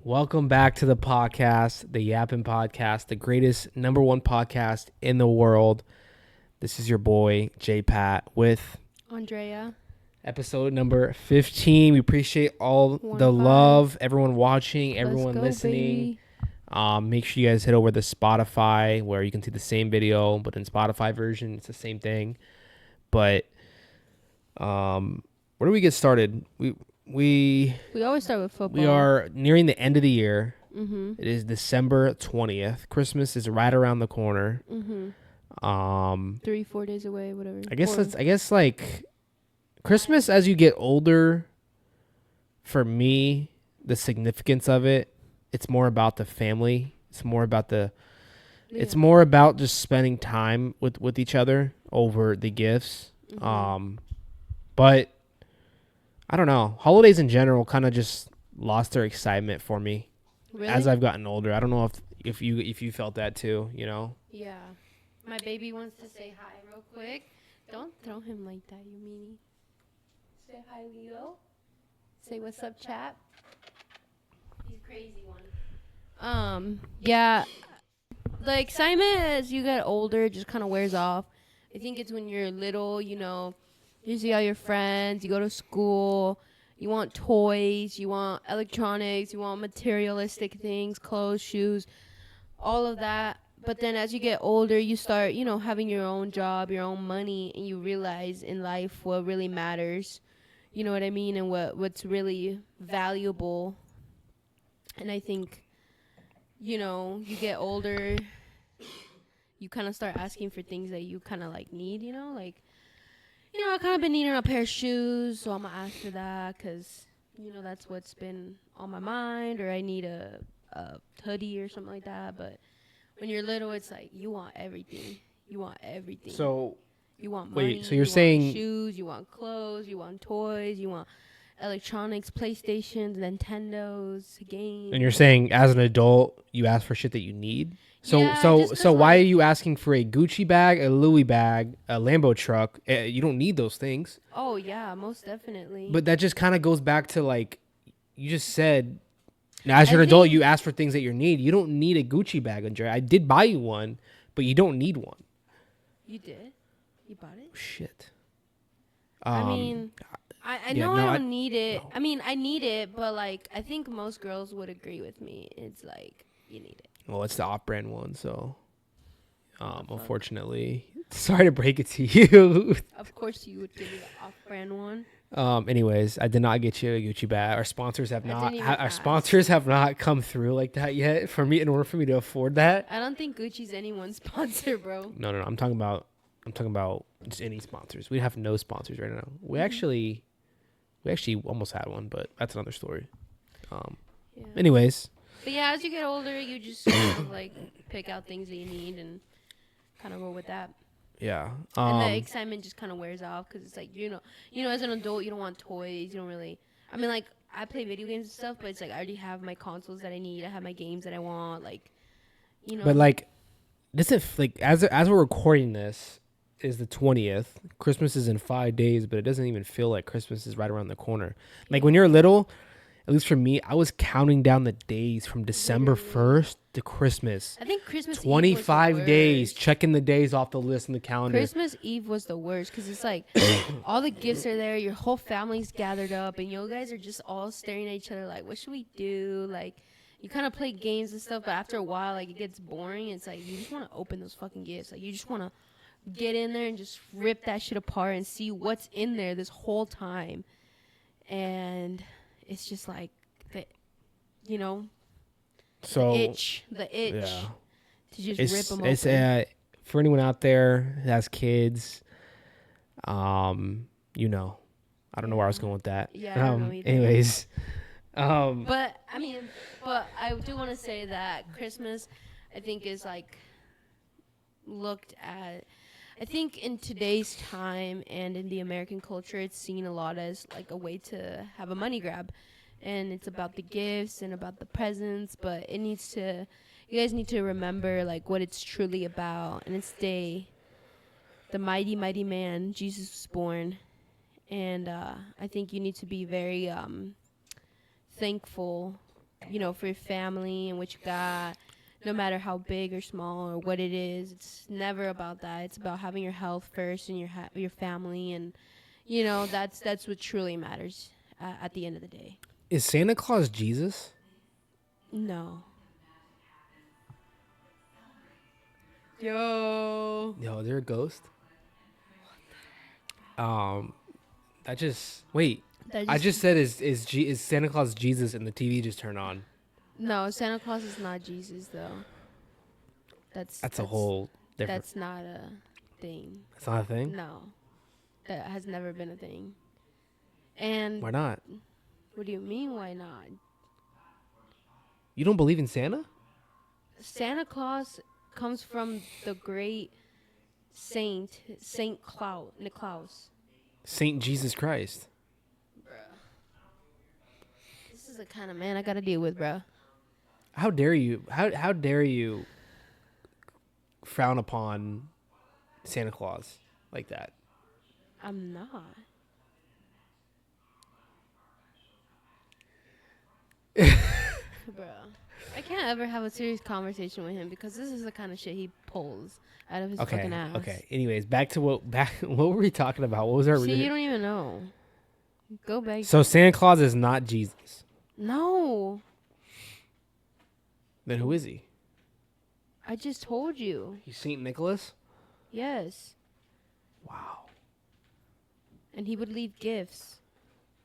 Welcome back to the podcast, the Yappin podcast, the greatest number one podcast in the world. This is your boy, Jaypat, with Andrea. episode number 15. We appreciate all the love, everyone watching, everyone listening. Make sure you guys head over to Spotify where you can see the same video, but in Spotify version, it's the same thing. But where do we get started? We always start with football. We are nearing the end of the year. Mm-hmm. It is December 20th. Christmas is right around the corner. Mm-hmm. 3-4 days away, whatever. I guess like Christmas as you get older, for me, the significance of it, it's more about the family. It's more about it's more about just spending time with each other over the gifts. Mm-hmm. But I don't know. Holidays in general kind of just lost their excitement for me as I've gotten older. I don't know if you felt that too, you know? Yeah. My baby wants to say hi real quick. Don't throw him like that, you meanie. Say hi, Leo. Say what's up, chat. He's a crazy one. Yeah. The excitement as you get older just kind of wears off. I think it's when you're little, you see all your friends, you go to school, you want toys, you want electronics, you want materialistic things, clothes, shoes, all of that. But then as you get older, you start, having your own job, your own money, and you realize in life what really matters. You know what I mean? And what's really valuable. And I think, you get older, you kind of start asking for things that you kind of like need, I kind of been needing a pair of shoes, so I'm going to ask for that because, that's what's been on my mind, or I need a hoodie or something like that. But when you're little, it's like you want everything. You want everything. So you want money. Wait, so you're saying want shoes, you want clothes, you want toys, you want electronics, PlayStations, Nintendos, games. And you're saying as an adult, you ask for shit that you need? So why are you asking for a Gucci bag, a Louis bag, a Lambo truck? You don't need those things. Oh, yeah, most definitely. But that just kind of goes back to like you just said. Now, as you're an adult, you ask for things that you need. You don't need a Gucci bag, Andrea. I did buy you one, but you don't need one. You did? You bought it? Shit. I mean, I know I don't need it. No. I mean, I need it, but like I think most girls would agree with me. It's like you need it. Well, it's the off-brand one, so unfortunately, sorry to break it to you. Of course, you would give me the off-brand one. Anyways, I did not get you a Gucci bag. Our sponsors have not come through like that yet for me in order for me to afford that. I don't think Gucci's anyone's sponsor, bro. No. I'm talking about just any sponsors. We have no sponsors right now. We actually almost had one, but that's another story. Anyways. But yeah, as you get older, you just kind of like pick out things that you need and kind of roll with that. Yeah. And the excitement just kind of wears off because it's like, as an adult, you don't want toys. You don't really. I mean, like, I play video games and stuff, but it's like I already have my consoles that I need. I have my games that I want. Like, But like, this is like as we're recording this is the 20th. Christmas is in 5 days, but it doesn't even feel like Christmas is right around the corner. Like when you're little. At least for me, I was counting down the days from December 1st to Christmas. I think Christmas 25 Eve was the days, checking the days off the list in the calendar. Christmas Eve was the worst because it's like all the gifts are there. Your whole family's gathered up and you guys are just all staring at each other like, what should we do? Like, you kind of play games and stuff, but after a while, like, it gets boring. It's like you just want to open those fucking gifts. Like, you just want to get in there and just rip that shit apart and see what's in there this whole time. And it's just like, the itch yeah. to just rip them open. It's for anyone out there that has kids, I don't know where I was going with that. Yeah, I don't know either. Anyways. But I do want to say that Christmas, I think, is like looked at. I think in today's time and in the American culture, it's seen a lot as like a way to have a money grab. And it's about the gifts and about the presents, but you guys need to remember like what it's truly about. And it's the mighty, mighty man, Jesus was born. And I think you need to be very thankful for your family and what you got, no matter how big or small or what it is. It's never about that. It's about having your health first and your family, and that's what truly matters at the end of the day. Is Santa Claus Jesus? No. Yo, is there a ghost? That just wait. I just said is Santa Claus Jesus, and the TV just turned on. No, Santa Claus is not Jesus though. That's a whole different. That's not a thing. It's not a thing. No, that has never been a thing. And why not? What do you mean? Why not? You don't believe in Santa? Santa Claus comes from the great Saint Niklaus. Saint Jesus Christ. Bruh. This is the kind of man I gotta deal with, bruh. How dare you? How dare you frown upon Santa Claus like that? I'm not. Bruh. I can't ever have a serious conversation with him because this is the kind of shit he pulls out of his fucking ass. Okay. Anyways, back to what were we talking about? What was our you don't even know. Go back. So Santa Claus is not Jesus. No. Then who is he? I just told you. He's Saint Nicholas? Yes. Wow. And he would leave gifts.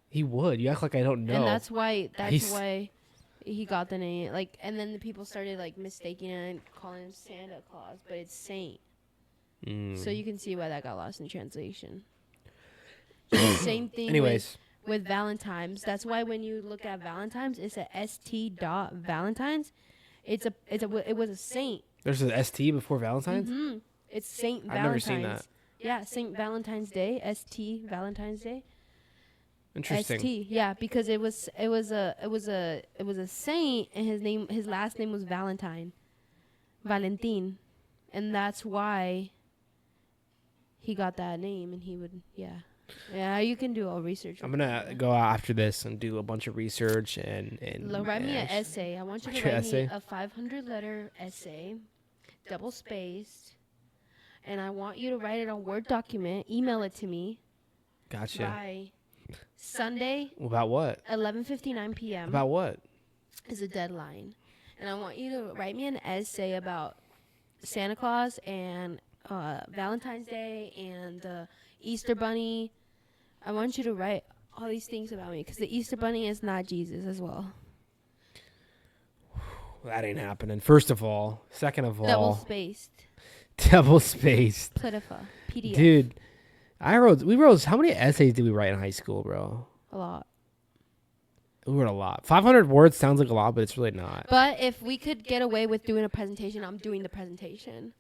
He would. You act like I don't know. And that's why he got the name. Like, and then the people started like mistaking it and calling him Santa Claus, but it's Saint. So you can see why that got lost in translation. Same thing. Anyways, with Valentine's. That's why when you look at Valentine's, it's a ST dot Valentine's. It was a saint. There's an ST before Valentine's? Mm-hmm. It's Saint Valentine's. I've never seen that. Yeah, Saint Valentine's Day. ST Valentine's Day. Interesting. ST, yeah, because it was a saint, and his last name was Valentin, and that's why he got that name. And he would, yeah. You can do all research. I'm gonna go out after this and do a bunch of research and write me an essay. I want you to write me a 500-letter essay, double spaced, and I want you to write it on Word document. Email it to me. Gotcha. By Sunday. About what? 11:59 p.m. About what? Is a deadline, and I want you to write me an essay about Santa Claus and Valentine's Day and the Easter Bunny. I want you to write all these things about me because the Easter Bunny is not Jesus as well. That ain't happening. First of all, second of all, double spaced. Pitiful. PDF. Dude. We wrote, how many essays did we write in high school, bro? A lot. We wrote a lot. 500 words sounds like a lot, but it's really not. But if we could get away with doing a presentation, I'm doing the presentation.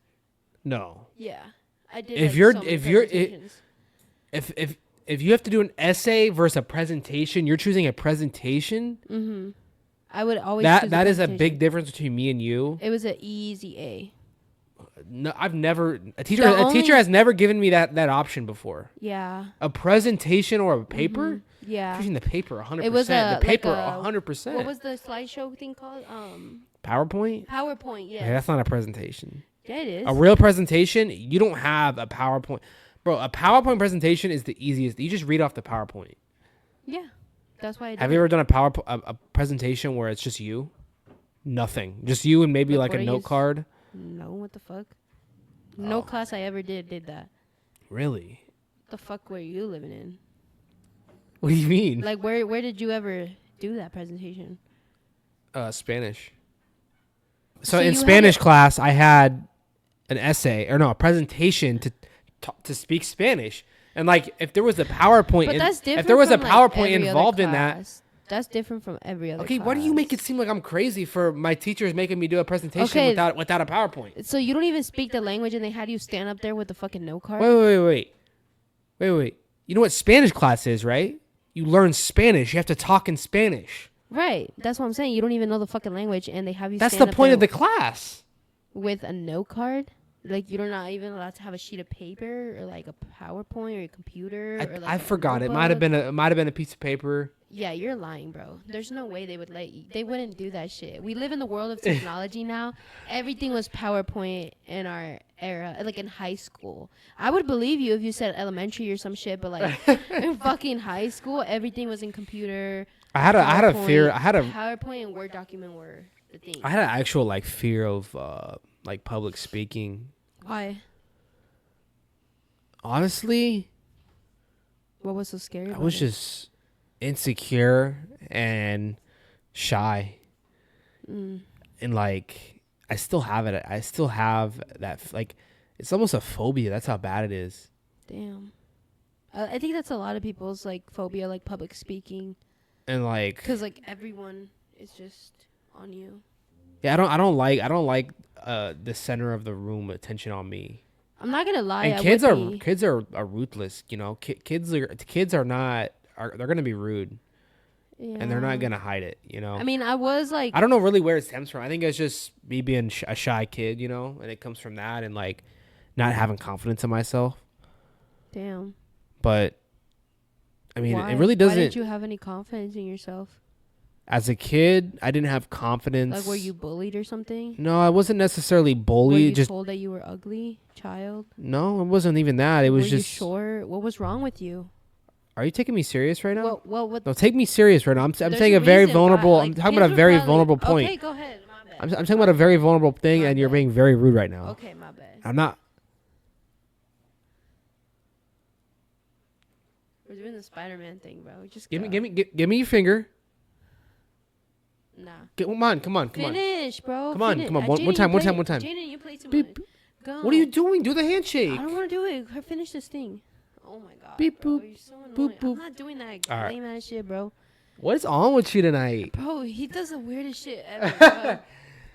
No. Yeah. I did. If you have to do an essay versus a presentation, you're choosing a presentation? Mm-hmm. I would always that is a big difference between me and you. It was an easy A. No, I've never a teacher has never given me that option before. Yeah. A presentation or a paper? Mm-hmm. Yeah. Choosing the paper 100%. It was the paper 100%. What was the slideshow thing called? PowerPoint? PowerPoint, yeah. Okay, that's not a presentation. Yeah, it is. A real presentation, you don't have a PowerPoint. Bro, a PowerPoint presentation is the easiest. You just read off the PowerPoint. Yeah. That's why I did. Have you ever done a presentation where it's just you? Nothing. Just you and maybe like a note card? No, what the fuck? No class I ever did that. Really? What the fuck were you living in? What do you mean? Like, where did you ever do that presentation? Spanish. So in Spanish class, I had an essay, or no, a presentation to speak Spanish. And like, if there was a PowerPoint, but that's different. If there was a from, PowerPoint like, involved in that, that's different from every other. Okay, class. Why do you make it seem like I'm crazy for my teachers making me do a presentation without a PowerPoint? So you don't even speak the language, and they had you stand up there with the fucking note card. Wait. You know what Spanish class is, right? You learn Spanish. You have to talk in Spanish. Right. That's what I'm saying. You don't even know the fucking language, and they have you. That's the point of the class. With a note card. Like, you're not even allowed to have a sheet of paper or like a PowerPoint or a computer. I forgot. It might have been a piece of paper. Yeah, you're lying, bro. There's no way they would let you. They wouldn't do that shit. We live in the world of technology now. Everything was PowerPoint in our era, like in high school. I would believe you if you said elementary or some shit, but like in fucking high school, everything was in computer. I had a fear. PowerPoint and Word document were the thing. I had an actual like fear of like public speaking. Why? Honestly, what was so scary? I was just insecure and shy, and like I still have it. I still have that. Like it's almost a phobia. That's how bad it is. Damn. I think that's a lot of people's like phobia, like public speaking. And like, because like everyone is just on you. Yeah, I don't like the center of the room attention on me. I'm not gonna lie. And kids are ruthless. You know, kids are not. They're gonna be rude, and they're not gonna hide it. You know. I mean, I was like, I don't know really where it stems from. I think it's just me being a shy kid, you know, and it comes from that and like not having confidence in myself. Damn. But I mean, why? It really doesn't. Why didn't you have any confidence in yourself? As a kid, I didn't have confidence. Like, were you bullied or something? No, I wasn't necessarily bullied. Were you just told that you were ugly, child? No, it wasn't even that. It was just. Were you short? What was wrong with you? Are you taking me serious right now? What? No, take me serious right now. I'm saying a very vulnerable. Like, I'm talking about a very vulnerable point. Okay, go ahead. My bad. I'm talking about a very vulnerable thing, and you're bad. being very rude right now. Okay, my bad. I'm not. We're doing the Spider-Man thing, bro. Just give me your finger. Nah. Come on. Finish, bro. Come on. Jaden, One time. Jaden, you play too much. Go. What are you doing? Do the handshake. I don't want to do it. Finish this thing. Oh my god. Beep, bro. boop. You're so annoying. Boop, boop. I'm not doing that All right. lame ass shit, bro. What is on with you tonight? Bro, he does the weirdest shit ever, bro.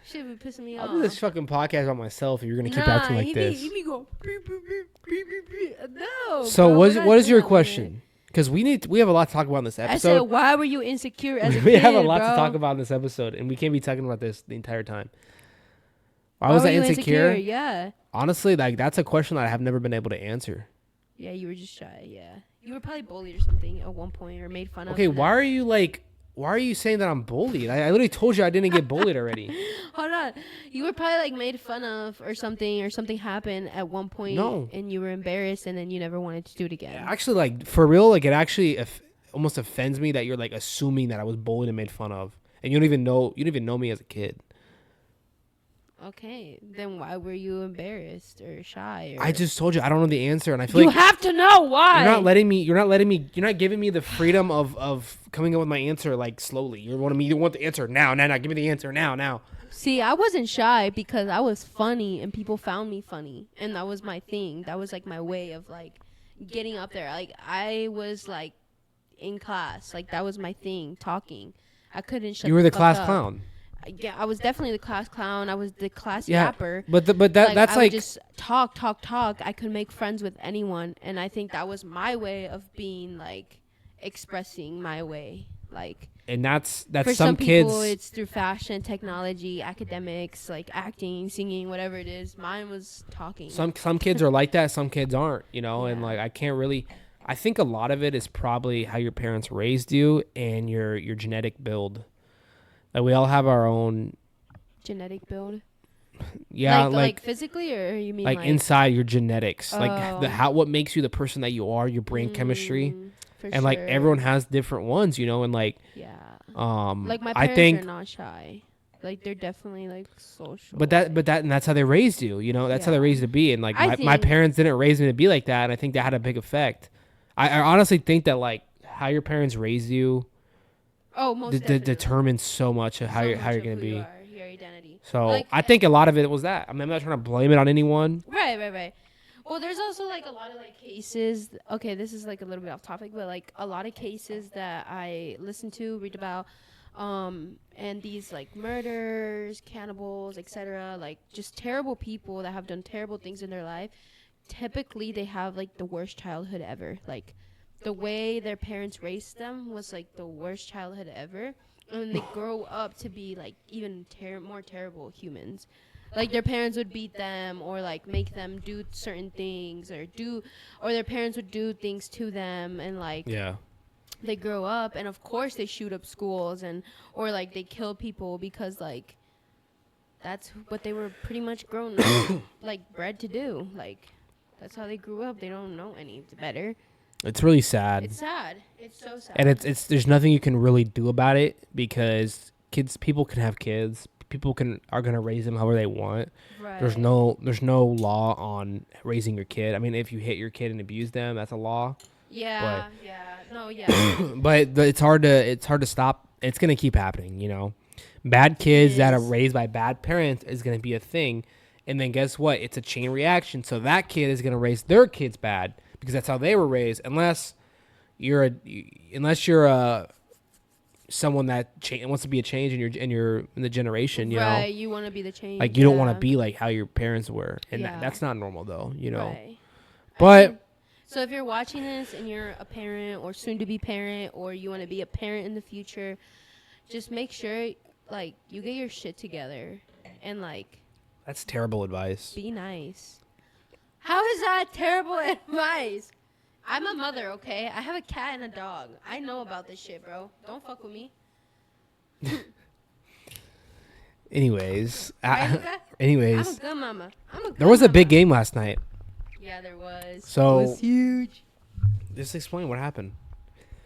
Shit be pissing me off. I'll do this fucking podcast by myself, and you're gonna keep acting like this. He be going beep, beep, beep, beep, beep, beep. No. So bro, what is your question? Because we have a lot to talk about in this episode. I said, why were you insecure as a kid, We have a lot bro? to talk about in this episode, and we can't be talking about this the entire time. Why why was were I you insecure? Yeah. Honestly, like that's a question that I have never been able to answer. Yeah, you were just shy. Yeah, you were probably bullied or something at one point, or made fun of. Okay, why are you saying that I'm bullied? I literally told you I didn't get bullied already. Hold on, you were probably like made fun of or something happened at one point. No. And you were embarrassed, and then you never wanted to do it again. Actually, like for real, like it actually almost offends me that you're like assuming that I was bullied and made fun of, and you don't even know me as a kid. Okay, then why were you embarrassed or shy? Or I just told you I don't know the answer, and I feel you like have to know why. You're not giving me the freedom of coming up with my answer like slowly. You want the answer now. Give me the answer now. See, I wasn't shy because I was funny and people found me funny, and that was my thing. That was like my way of like getting up there. Like I was like in class, like that was my thing. Talking, I couldn't shut. You were the fuck class up. clown. Yeah, I was definitely the class clown. I was the class Yeah, rapper. but that's I like would just talk. I could make friends with anyone, and I think that was my way of being like expressing my way. Like, and that's for some people, kids. it's through fashion, technology, academics, like acting, singing, whatever it is. Mine was talking. Some kids are like that. Some kids aren't. You know, and Yeah. like I can't really. I think a lot of it is probably how your parents raised you and your genetic build. Like we all have our own genetic build. Yeah, like physically, or you mean like inside your genetics, like what makes you the person that you are, your brain chemistry, and like everyone has different ones, you know, and like like my parents are not shy, like they're definitely like social. But that's how they raised you, you know, that's how they raised you to be, and like my parents didn't raise me to be like that, and I think that had a big effect. I honestly think that like how your parents raised you. Most determines so much of how you're going to be. Your identity. So like, I think a lot of it was that. I mean, I'm not trying to blame it on anyone. Right. Well, there's also like a lot of like cases. Okay, this is like a little bit off topic, but like a lot of cases that I listen to, read about, and these like murders, cannibals, etc. Like just terrible people that have done terrible things in their life. Typically, they have like the worst childhood ever. Like, the way their parents raised them was like the worst childhood ever, and they grow up to be like even more terrible humans. Like their parents would beat them or like make them do certain things or their parents would do things to them, and like they grow up, and of course they shoot up schools or like they kill people because like that's what they were pretty much grown up, like bred to do. Like that's how they grew up. They don't know any better. It's really sad. It's sad. It's so sad. And it's there's nothing you can really do about it because people can have kids. People are gonna raise them however they want. Right. There's no law on raising your kid. I mean, if you hit your kid and abuse them, that's a law. Yeah. No. Yeah. But it's hard to stop. It's gonna keep happening. You know, bad kids that are raised by bad parents is gonna be a thing. And then guess what? It's a chain reaction. So that kid is gonna raise their kids bad because that's how they were raised. Unless you're someone that wants to be a change in the generation, you know. Right, you want to be the change. Like you don't want to be like how your parents were, and that's not normal though, you know. Right. But so if you're watching this and you're a parent or soon to be parent or you want to be a parent in the future, just make sure like you get your shit together and like. That's terrible advice. Be nice. How is that terrible advice? I'm a mother, okay? I have a cat and a dog. I know about this shit, bro. Don't fuck with me. Anyways. I'm a good mama. There was a big game last night. Yeah, there was. So, it was huge. Just explain what happened.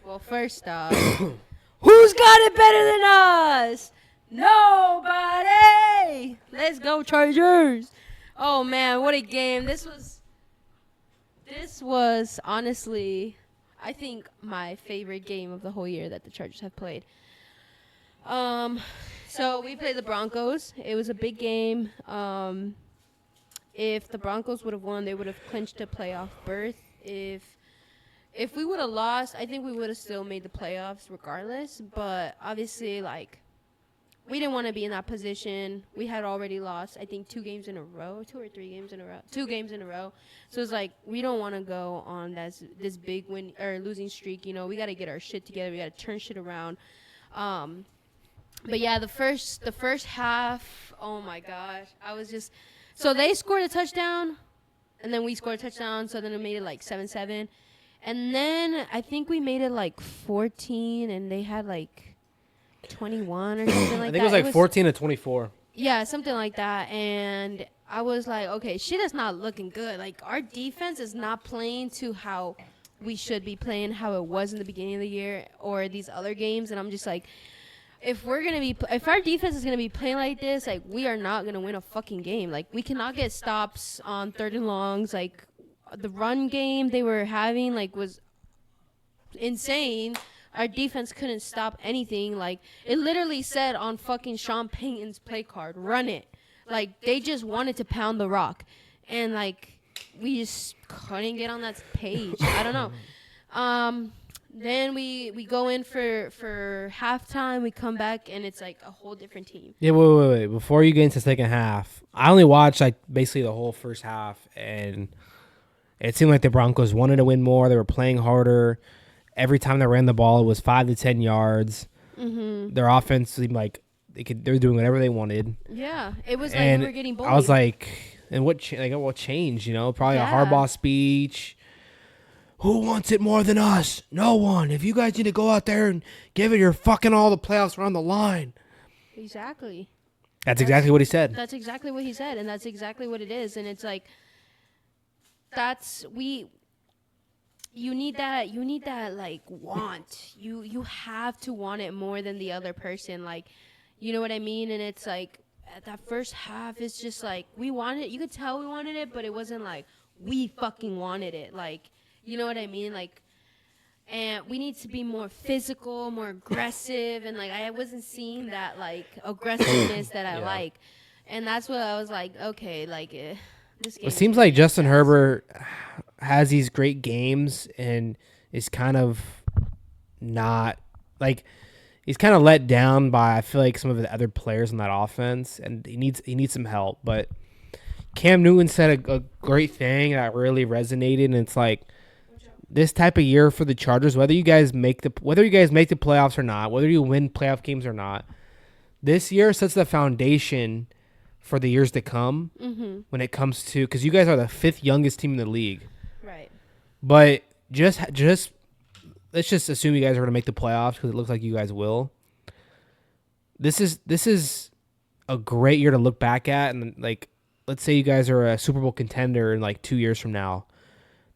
Well, first off, who's got it better than us? Nobody! Let's go, Chargers. Oh, man, what a game. This was honestly, I think, my favorite game of the whole year that the Chargers have played. So we played the Broncos. It was a big game. If the Broncos would have won, they would have clinched a playoff berth. If we would have lost, I think we would have still made the playoffs regardless. But obviously, like, we didn't want to be in that position. We had already lost, I think, 2 games in a row. 2 or 3 games in a row. 2 games in a row. So it's like we don't want to go on this big win or losing streak. You know, we got to get our shit together. We got to turn shit around. But yeah, the first half, oh my gosh, I was just so they scored a touchdown, and then we scored a touchdown. So then it made it like 7-7, and then I think we made it like 14, and they had like 21 or something like that. I think it was like 14 to 24. Yeah, something like that. And I was like, okay, shit is not looking good. Like, our defense is not playing to how we should be playing, how it was in the beginning of the year or these other games. And I'm just like, if our defense is gonna be playing like this, like, we are not gonna win a fucking game. Like, we cannot get stops on 3rd and longs. Like, the run game they were having, like, was insane. Our defense couldn't stop anything. Like, it literally said on fucking Sean Payton's play card, run it. Like, they just wanted to pound the rock. And, like, we just couldn't get on that page. I don't know. Then we go in for halftime. We come back, and it's, like, a whole different team. Yeah, wait. Before you get into the second half, I only watched, like, basically the whole first half. And it seemed like the Broncos wanted to win more. They were playing harder. Every time they ran the ball, it was 5 to 10 yards. Mm-hmm. Their offense seemed like they were doing whatever they wanted. Yeah, it was like we were getting bullied. I was like, and what changed? You know, probably a Harbaugh speech. Who wants it more than us? No one. If you guys need to go out there and give it your fucking all, the playoffs are on the line. Exactly. That's exactly what he said. That's exactly what he said, and that's exactly what it is. And it's like, you need that like want. You have to want it more than the other person. Like, you know what I mean? And it's like at that first half, it's just like we wanted it. You could tell we wanted it, but it wasn't like we fucking wanted it. Like, you know what I mean? Like, and we need to be more physical, more aggressive, and like I wasn't seeing that like aggressiveness that I like, and that's what I was like. Okay, like this game. It seems like Justin Herbert has these great games and is kind of not like he's kind of let down by I feel like some of the other players in that offense, and he needs some help. But Cam Newton said a great thing that really resonated, and it's like this type of year for the Chargers, whether you guys make the playoffs or not, whether you win playoff games or not, this year sets the foundation for the years to come when it comes to, because you guys are the 5th youngest team in the league. Right. But just let's just assume you guys are going to make the playoffs because it looks like you guys will. This is a great year to look back at, and like, let's say you guys are a Super Bowl contender in like 2 years from now.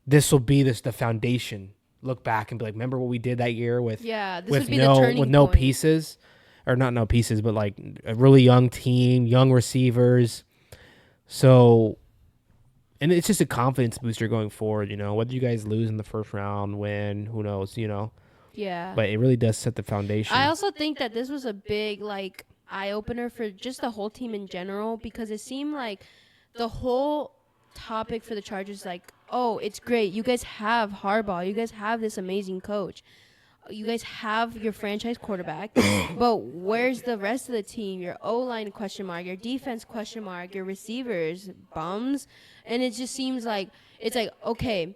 This will be the foundation. Look back and be like, remember what we did that year with this with would be the turning no point. pieces, or not no pieces, but like a really young team, young receivers. So, and it's just a confidence booster going forward. Whether you guys lose in the first round, win, who knows, Yeah. But it really does set the foundation. I also think that this was a big like eye opener for just the whole team in general, because it seemed like the whole topic for the Chargers, like, oh, it's great. You guys have Harbaugh. You guys have this amazing coach. You guys have your franchise quarterback. But where's the rest of the team? Your O-line question mark, your defense question mark, your receivers, bums. And it just seems like it's like, okay,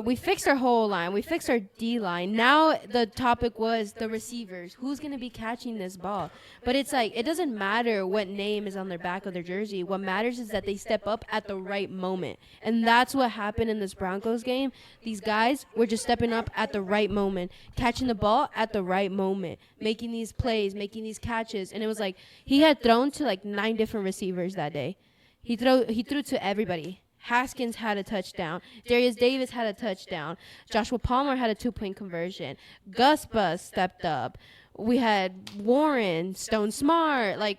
we fixed our whole line. We fixed our D-line. Now the topic was the receivers. Who's going to be catching this ball? But it's like, it doesn't matter what name is on their back of their jersey. What matters is that they step up at the right moment. And that's what happened in this Broncos game. These guys were just stepping up at the right moment, catching the ball at the right moment, making these plays, making these catches. And it was like, he had thrown to like 9 different receivers that day. He threw to everybody. Haskins had a touchdown. Darius Davis had a touchdown. Joshua Palmer had a 2-point conversion. Gus Bus stepped up. We had Warren, Stone Smart, like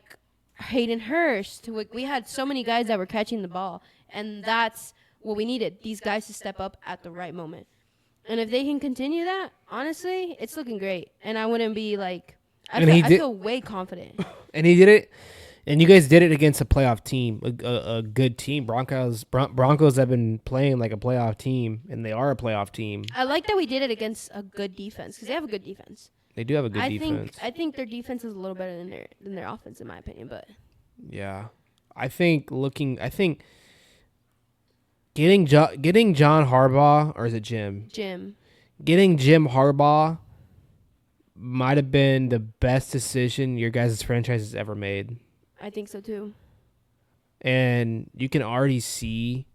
Hayden Hurst. We had so many guys that were catching the ball. And that's what we needed, these guys to step up at the right moment. And if they can continue that, honestly, it's looking great. And I wouldn't be like, I feel way confident. And he did it. And you guys did it against a playoff team, a good team. Broncos have been playing like a playoff team, and they are a playoff team. I like that we did it against a good defense, because they have a good defense. They do have a good defense. I think their defense is a little better than their offense, in my opinion. But yeah, I think getting John Harbaugh, or is it Jim? Getting Jim Harbaugh might have been the best decision your guys' franchise has ever made. I think so too. And you can already see,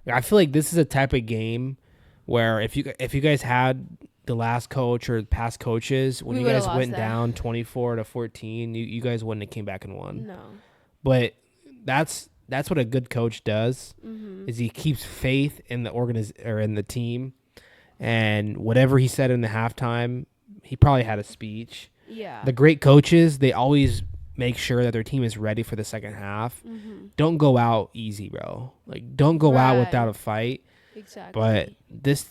I feel like this is a type of game where if you guys had the last coach or past coaches, when you guys went down 24-14, you guys wouldn't have came back and won. No. But that's what a good coach does. Mm-hmm. Is he keeps faith in the in the team, and whatever he said in the halftime, he probably had a speech. Yeah. The great coaches, they always make sure that their team is ready for the second half. Mm-hmm. Don't go out easy, bro. Like, don't go out without a fight. Exactly. But this,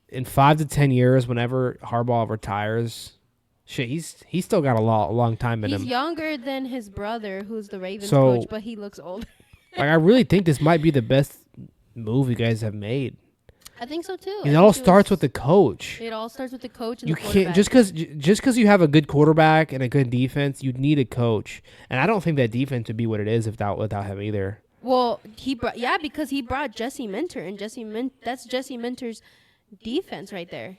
in 5 to 10 years, whenever Harbaugh retires, shit, he's still got a long time in him. He's younger than his brother, who's the Ravens coach, but he looks older. Like, I really think this might be the best move you guys have made. I think so too. It all starts with the coach. It all starts with the coach and you the quarterback. Can't just because you have a good quarterback and a good defense, you need a coach. And I don't think that defense would be what it is without him either. Well, because he brought Jesse Minter, and that's Jesse Minter's defense right there.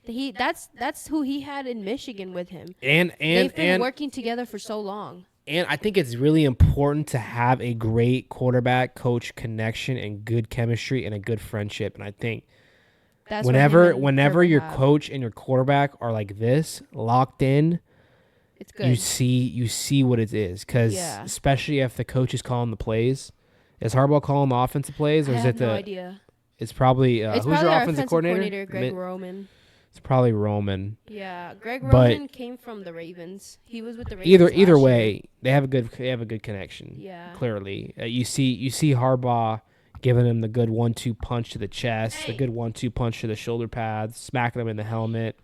That's who he had in Michigan with him. And they've been working together for so long. And I think it's really important to have a great quarterback-coach connection and good chemistry and a good friendship. And I think that's whenever your coach and your quarterback are like this, locked in, it's good. You see what it is. Because especially if the coach is calling the plays. Is Harbaugh calling the offensive plays? Or I have no idea. It's probably who's your offensive coordinator? Greg Roman. It's probably Roman. Yeah, Greg Roman came from the Ravens. He was with the Ravens. Either way, they have a good connection. Yeah, clearly, you see Harbaugh giving him the good 1-2 punch to the chest, the good 1-2 punch to the shoulder pads, smacking him in the helmet.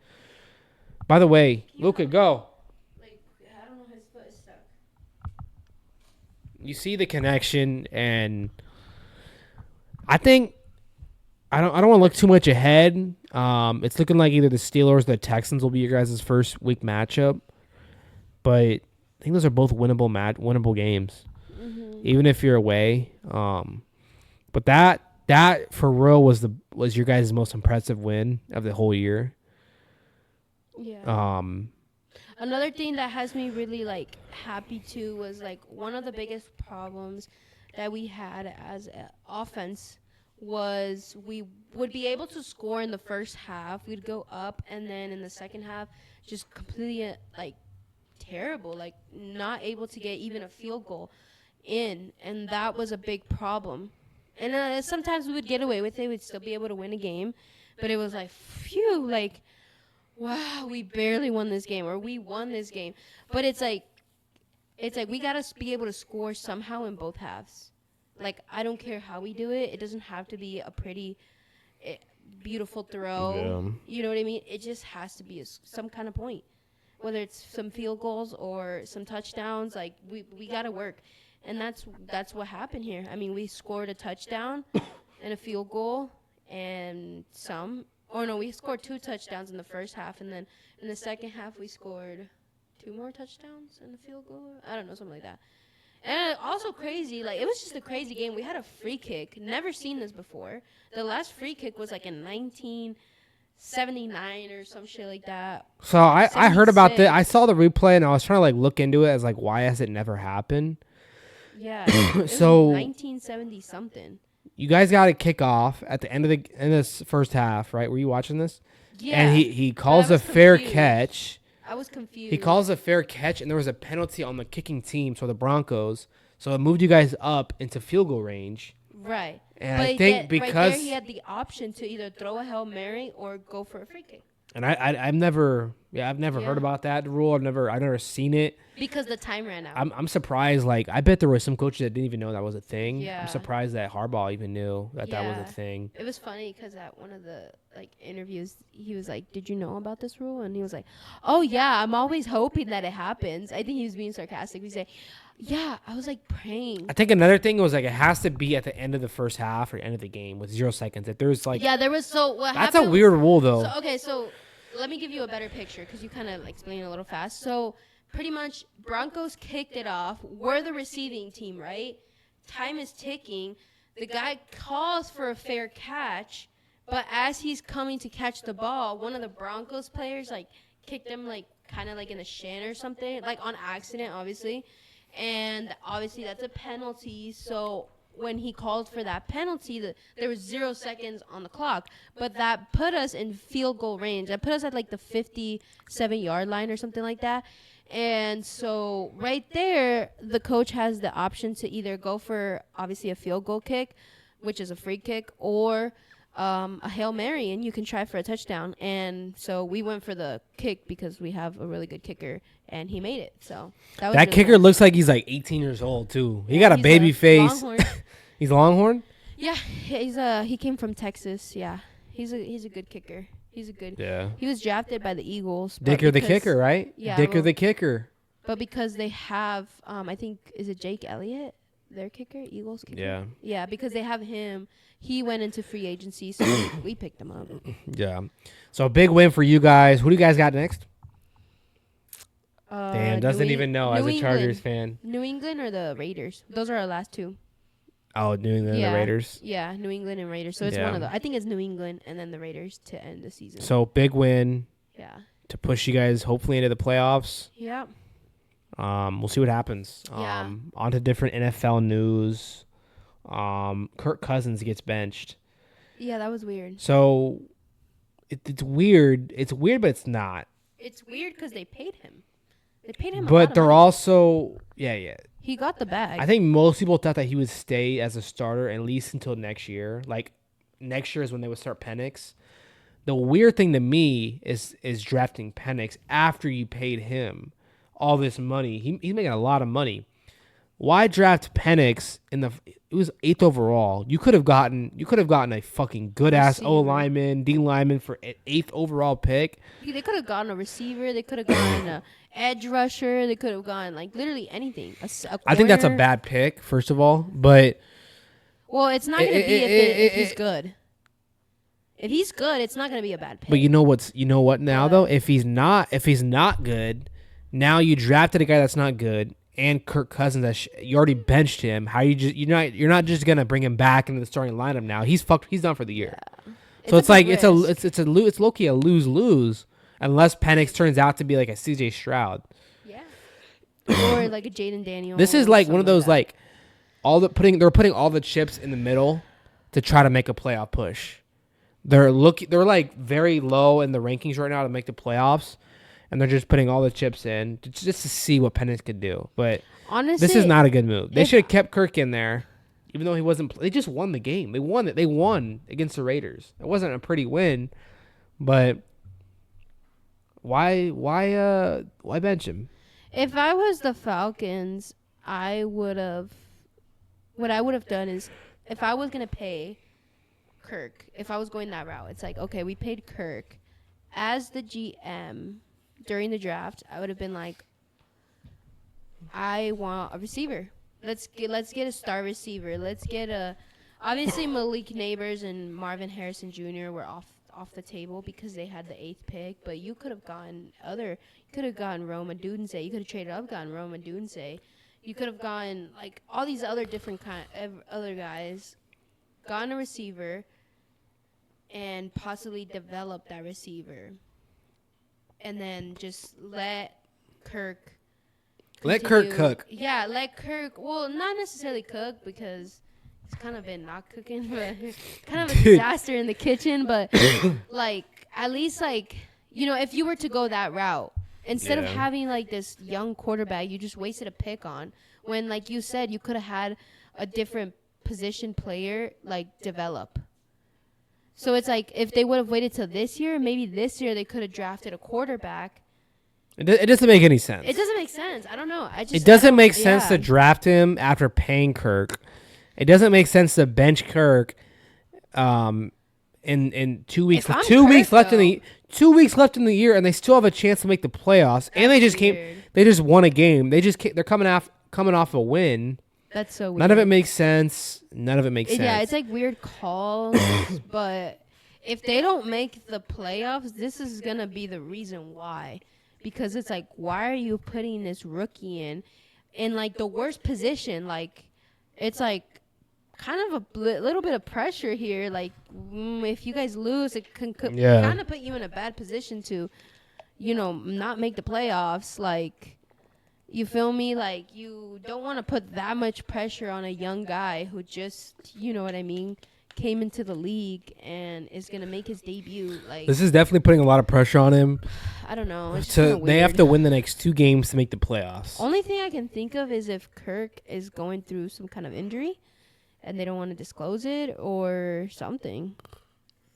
By the way, Luka, go. I don't know, his foot is stuck. You see the connection, and I think. I don't want to look too much ahead. It's looking like either the Steelers or the Texans will be your guys' first week matchup. But I think those are both winnable games, even if you're away. But that for real was your guys' most impressive win of the whole year. Yeah. Another thing that has me really happy too was one of the biggest problems that we had as an offense was we would be able to score in the first half. We'd go up, and then in the second half, just completely like terrible, like not able to get even a field goal in, and that was a big problem. And sometimes we would get away with it. We'd still be able to win a game, but it was like, phew, like, wow, we barely won this game, or we won this game. But it's like we gotta be able to score somehow in both halves. Like, I don't care how we do it. It doesn't have to be a pretty, beautiful throw. Yeah. You know what I mean? It just has to be some kind of point. Whether it's some field goals or some touchdowns, like, we got to work. And that's what happened here. I mean, we scored a touchdown and a field goal and we scored 2 touchdowns in the first half. And then in the second half, we scored 2 more touchdowns and a field goal. I don't know, something like that. And also crazy, like, it was just a crazy game. We had a free kick. Never seen this before. The last free kick was like in 1979 or some shit like that. So I heard about this. I saw the replay and I was trying to like look into it as like, why has it never happened? Yeah. So 1970 something. You guys got to kick off at the end of this first half, right? Were you watching this? Yeah. And he calls a fair catch. I was confused. He calls a fair catch, and there was a penalty on the kicking team, so the Broncos. So it moved you guys up into field goal range. Right. And I think because right there he had the option to either throw a Hail Mary or go for a free kick. And I've never heard about that rule. I've never seen it. Because the time ran out. I'm surprised. Like, I bet there were some coaches that didn't even know that was a thing. Yeah. I'm surprised that Harbaugh even knew that was a thing. It was funny because at one of the interviews, he was like, "Did you know about this rule?" And he was like, "Oh yeah, I'm always hoping that it happens." I think he was being sarcastic. He said, "Yeah, I was like praying." I think another thing was like it has to be at the end of the first half or end of the game with 0 seconds. If there's like there was that's a weird rule though. So let me give you a better picture because you kind of explained it a little fast. So pretty much Broncos kicked it off. We're the receiving team, right? Time is ticking. The guy calls for a fair catch, but as he's coming to catch the ball, one of the Broncos players kicked him kind of in the shin or something, on accident, obviously. And obviously that's a penalty. So when he called for that penalty, there was 0 seconds on the clock, but that put us in field goal range. That put us at the 57-yard line or something like that. And so right there, the coach has the option to either go for obviously a field goal kick, which is a free kick, or a Hail Mary, and you can try for a touchdown. And so we went for the kick because we have a really good kicker, and he made it. So that really kicker nice. Looks like he's 18 years old too. He got a baby face. He's a Longhorn? Yeah, he came from Texas. Yeah, he's a good kicker. He's a good. Yeah. He was drafted by the Eagles. Dicker the kicker, right? Yeah. Dicker the kicker. But because they have, I think, is it Jake Elliott, their kicker, Eagles kicker? Yeah. Yeah, because they have him. He went into free agency, so we picked him up. Yeah. So a big win for you guys. Who do you guys got next? Damn, doesn't even know as a Chargers fan. New England or the Raiders? Those are our last two. Oh, New England and the Raiders? Yeah, New England and Raiders. So it's one of those. I think it's New England and then the Raiders to end the season. So big win. Yeah. To push you guys hopefully into the playoffs. Yeah. We'll see what happens. Yeah. On to different NFL news. Kirk Cousins gets benched. Yeah, that was weird. So it's weird. It's weird, but it's not. It's weird because they paid him. They paid him. But they're also He got the bag. I think most people thought that he would stay as a starter at least until next year. Next year is when they would start Penix. The weird thing to me is drafting Penix after you paid him all this money. He's making a lot of money. Why draft Penix it was 8th overall? You could have gotten a fucking good ass O lineman, D lineman for 8th overall pick. They could have gotten a receiver. They could have gotten a edge rusher. They could have gotten literally anything. I think that's a bad pick, first of all. But it's not going to be if he's good. If he's good, it's not going to be a bad pick. But you know what now though? If he's not good, now you drafted a guy that's not good. And Kirk Cousins, you already benched him. How you're not just gonna bring him back into the starting lineup now? He's fucked. He's done for the year. Yeah. So it's low-key a lose unless Penix turns out to be like a CJ Stroud. Yeah. Or like a Jaden Daniels. This is one of those they're putting all the chips in the middle to try to make a playoff push. They're like very low in the rankings right now to make the playoffs, and they're just putting all the chips in just to see what Penix could do. But honestly, this is not a good move. They should have kept Kirk in there, even though he wasn't. They just won the game. They won it. They won against the Raiders. It wasn't a pretty win, but why bench him? If I was the Falcons, I would have. What I would have done is, if I was gonna pay Kirk, if I was going that route, it's like, okay, we paid Kirk as the GM during the draft. I would have been like, I want a receiver. Let's get a star receiver. Let's get a. Obviously, Malik Neighbors and Marvin Harrison Jr. were off the table because they had the 8th pick. But you could have gotten You could have gotten Roma Dunze. You could have traded up, gotten Roma Dunze. You could have gotten like all these other different other guys, gotten a receiver, and possibly develop that receiver, and then just let Kirk. Let Kirk cook. Yeah, let Kirk. Well, not necessarily cook because he's kind of been not cooking, but kind of a disaster in the kitchen. But like at least like if you were to go that route. Instead of having, like, this young quarterback you just wasted a pick on, when, like you said, you could have had a different position player, like, develop. So it's like if they would have waited till this year, maybe this year they could have drafted a quarterback. It doesn't make any sense. It doesn't make sense. I don't know. It doesn't make sense to draft him after paying Kirk. It doesn't make sense to bench Kirk in 2 weeks. 2 weeks left in the 2 weeks left in the year, and they still have a chance to make the playoffs. And they just They just won a game. They're coming off a win. That's so weird. None of it makes sense. Yeah, it's like weird calls, but if they don't make the playoffs, this is gonna be the reason why. Because it's like, why are you putting this rookie in like the worst position? Like, it's like kind of a little bit of pressure here. Like, if you guys lose, it can kind of put you in a bad position to, not make the playoffs. Like, you feel me? Like, you don't want to put that much pressure on a young guy who just, you know what I mean, came into the league and is going to make his debut. Like, this is definitely putting a lot of pressure on him. I don't know. They have to win the next 2 games to make the playoffs. Only thing I can think of is if Kirk is going through some kind of injury and they don't want to disclose it or something.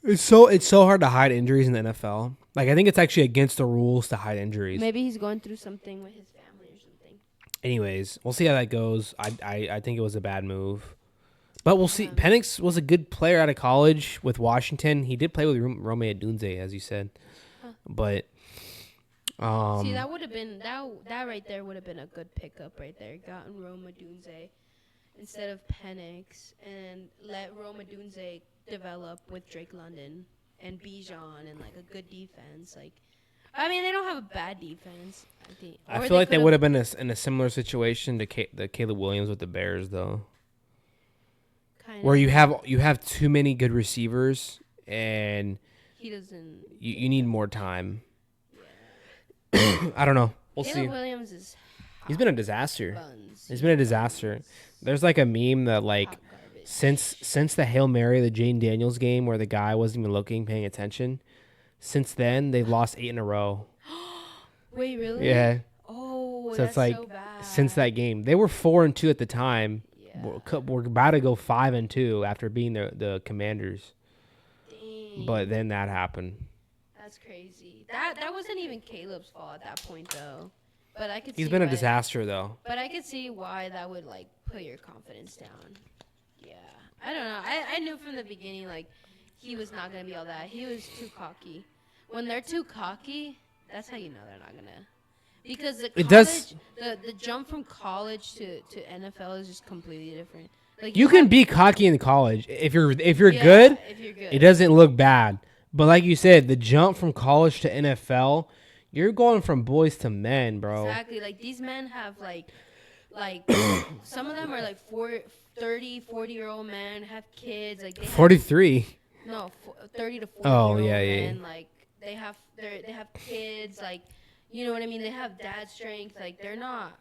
It's so hard to hide injuries in the NFL. Like, I think it's actually against the rules to hide injuries. Maybe he's going through something with his family or something. Anyways, we'll see how that goes. I think it was a bad move. But we'll see. Penix was a good player out of college with Washington. He did play with Rome Odunze, as you said. Huh. But see, that would have been that right there would have been a good pickup right there. Gotten Rome Odunze instead of Penix and let Rome Odunze develop with Drake London and Bijan and like a good defense. Like, I mean, they don't have a bad defense, I think. I feel like they would have been in a similar situation to the Caleb Williams with the Bears, though. Where you have too many good receivers and he doesn't. You need more time. Yeah. I don't know. We'll see. Caleb Williams he's been a disaster. He's been a disaster. There's like a meme that like since the Hail Mary, the Jane Daniels game where the guy wasn't even looking, paying attention. Since then, they've lost 8 in a row. Wait, really? Yeah. Oh, so that's it's like so bad. Since that game, they were 4-2 at the time. We're about to go 5-2 after being the Commanders. Dang. But then that happened. That's crazy. That wasn't even Caleb's fault at that point, though. But I could. He's been a disaster, though. But I could see why that would like put your confidence down. Yeah, I don't know. I knew from the beginning like he was not gonna be all that. He was too cocky. When they're too cocky, that's how you know they're not gonna. Because the jump from college to NFL is just completely different. Like you can be cocky in college if you're good. If you're good, it doesn't look bad. But like you said, the jump from college to NFL, you're going from boys to men, bro. Exactly. Like these men have like some of them are like 30, 40-year-old men have kids. Like 43. No, 30 to 40. Oh yeah. Men, like they have kids. Like. You know what I mean? They have dad strength. Like, they're not...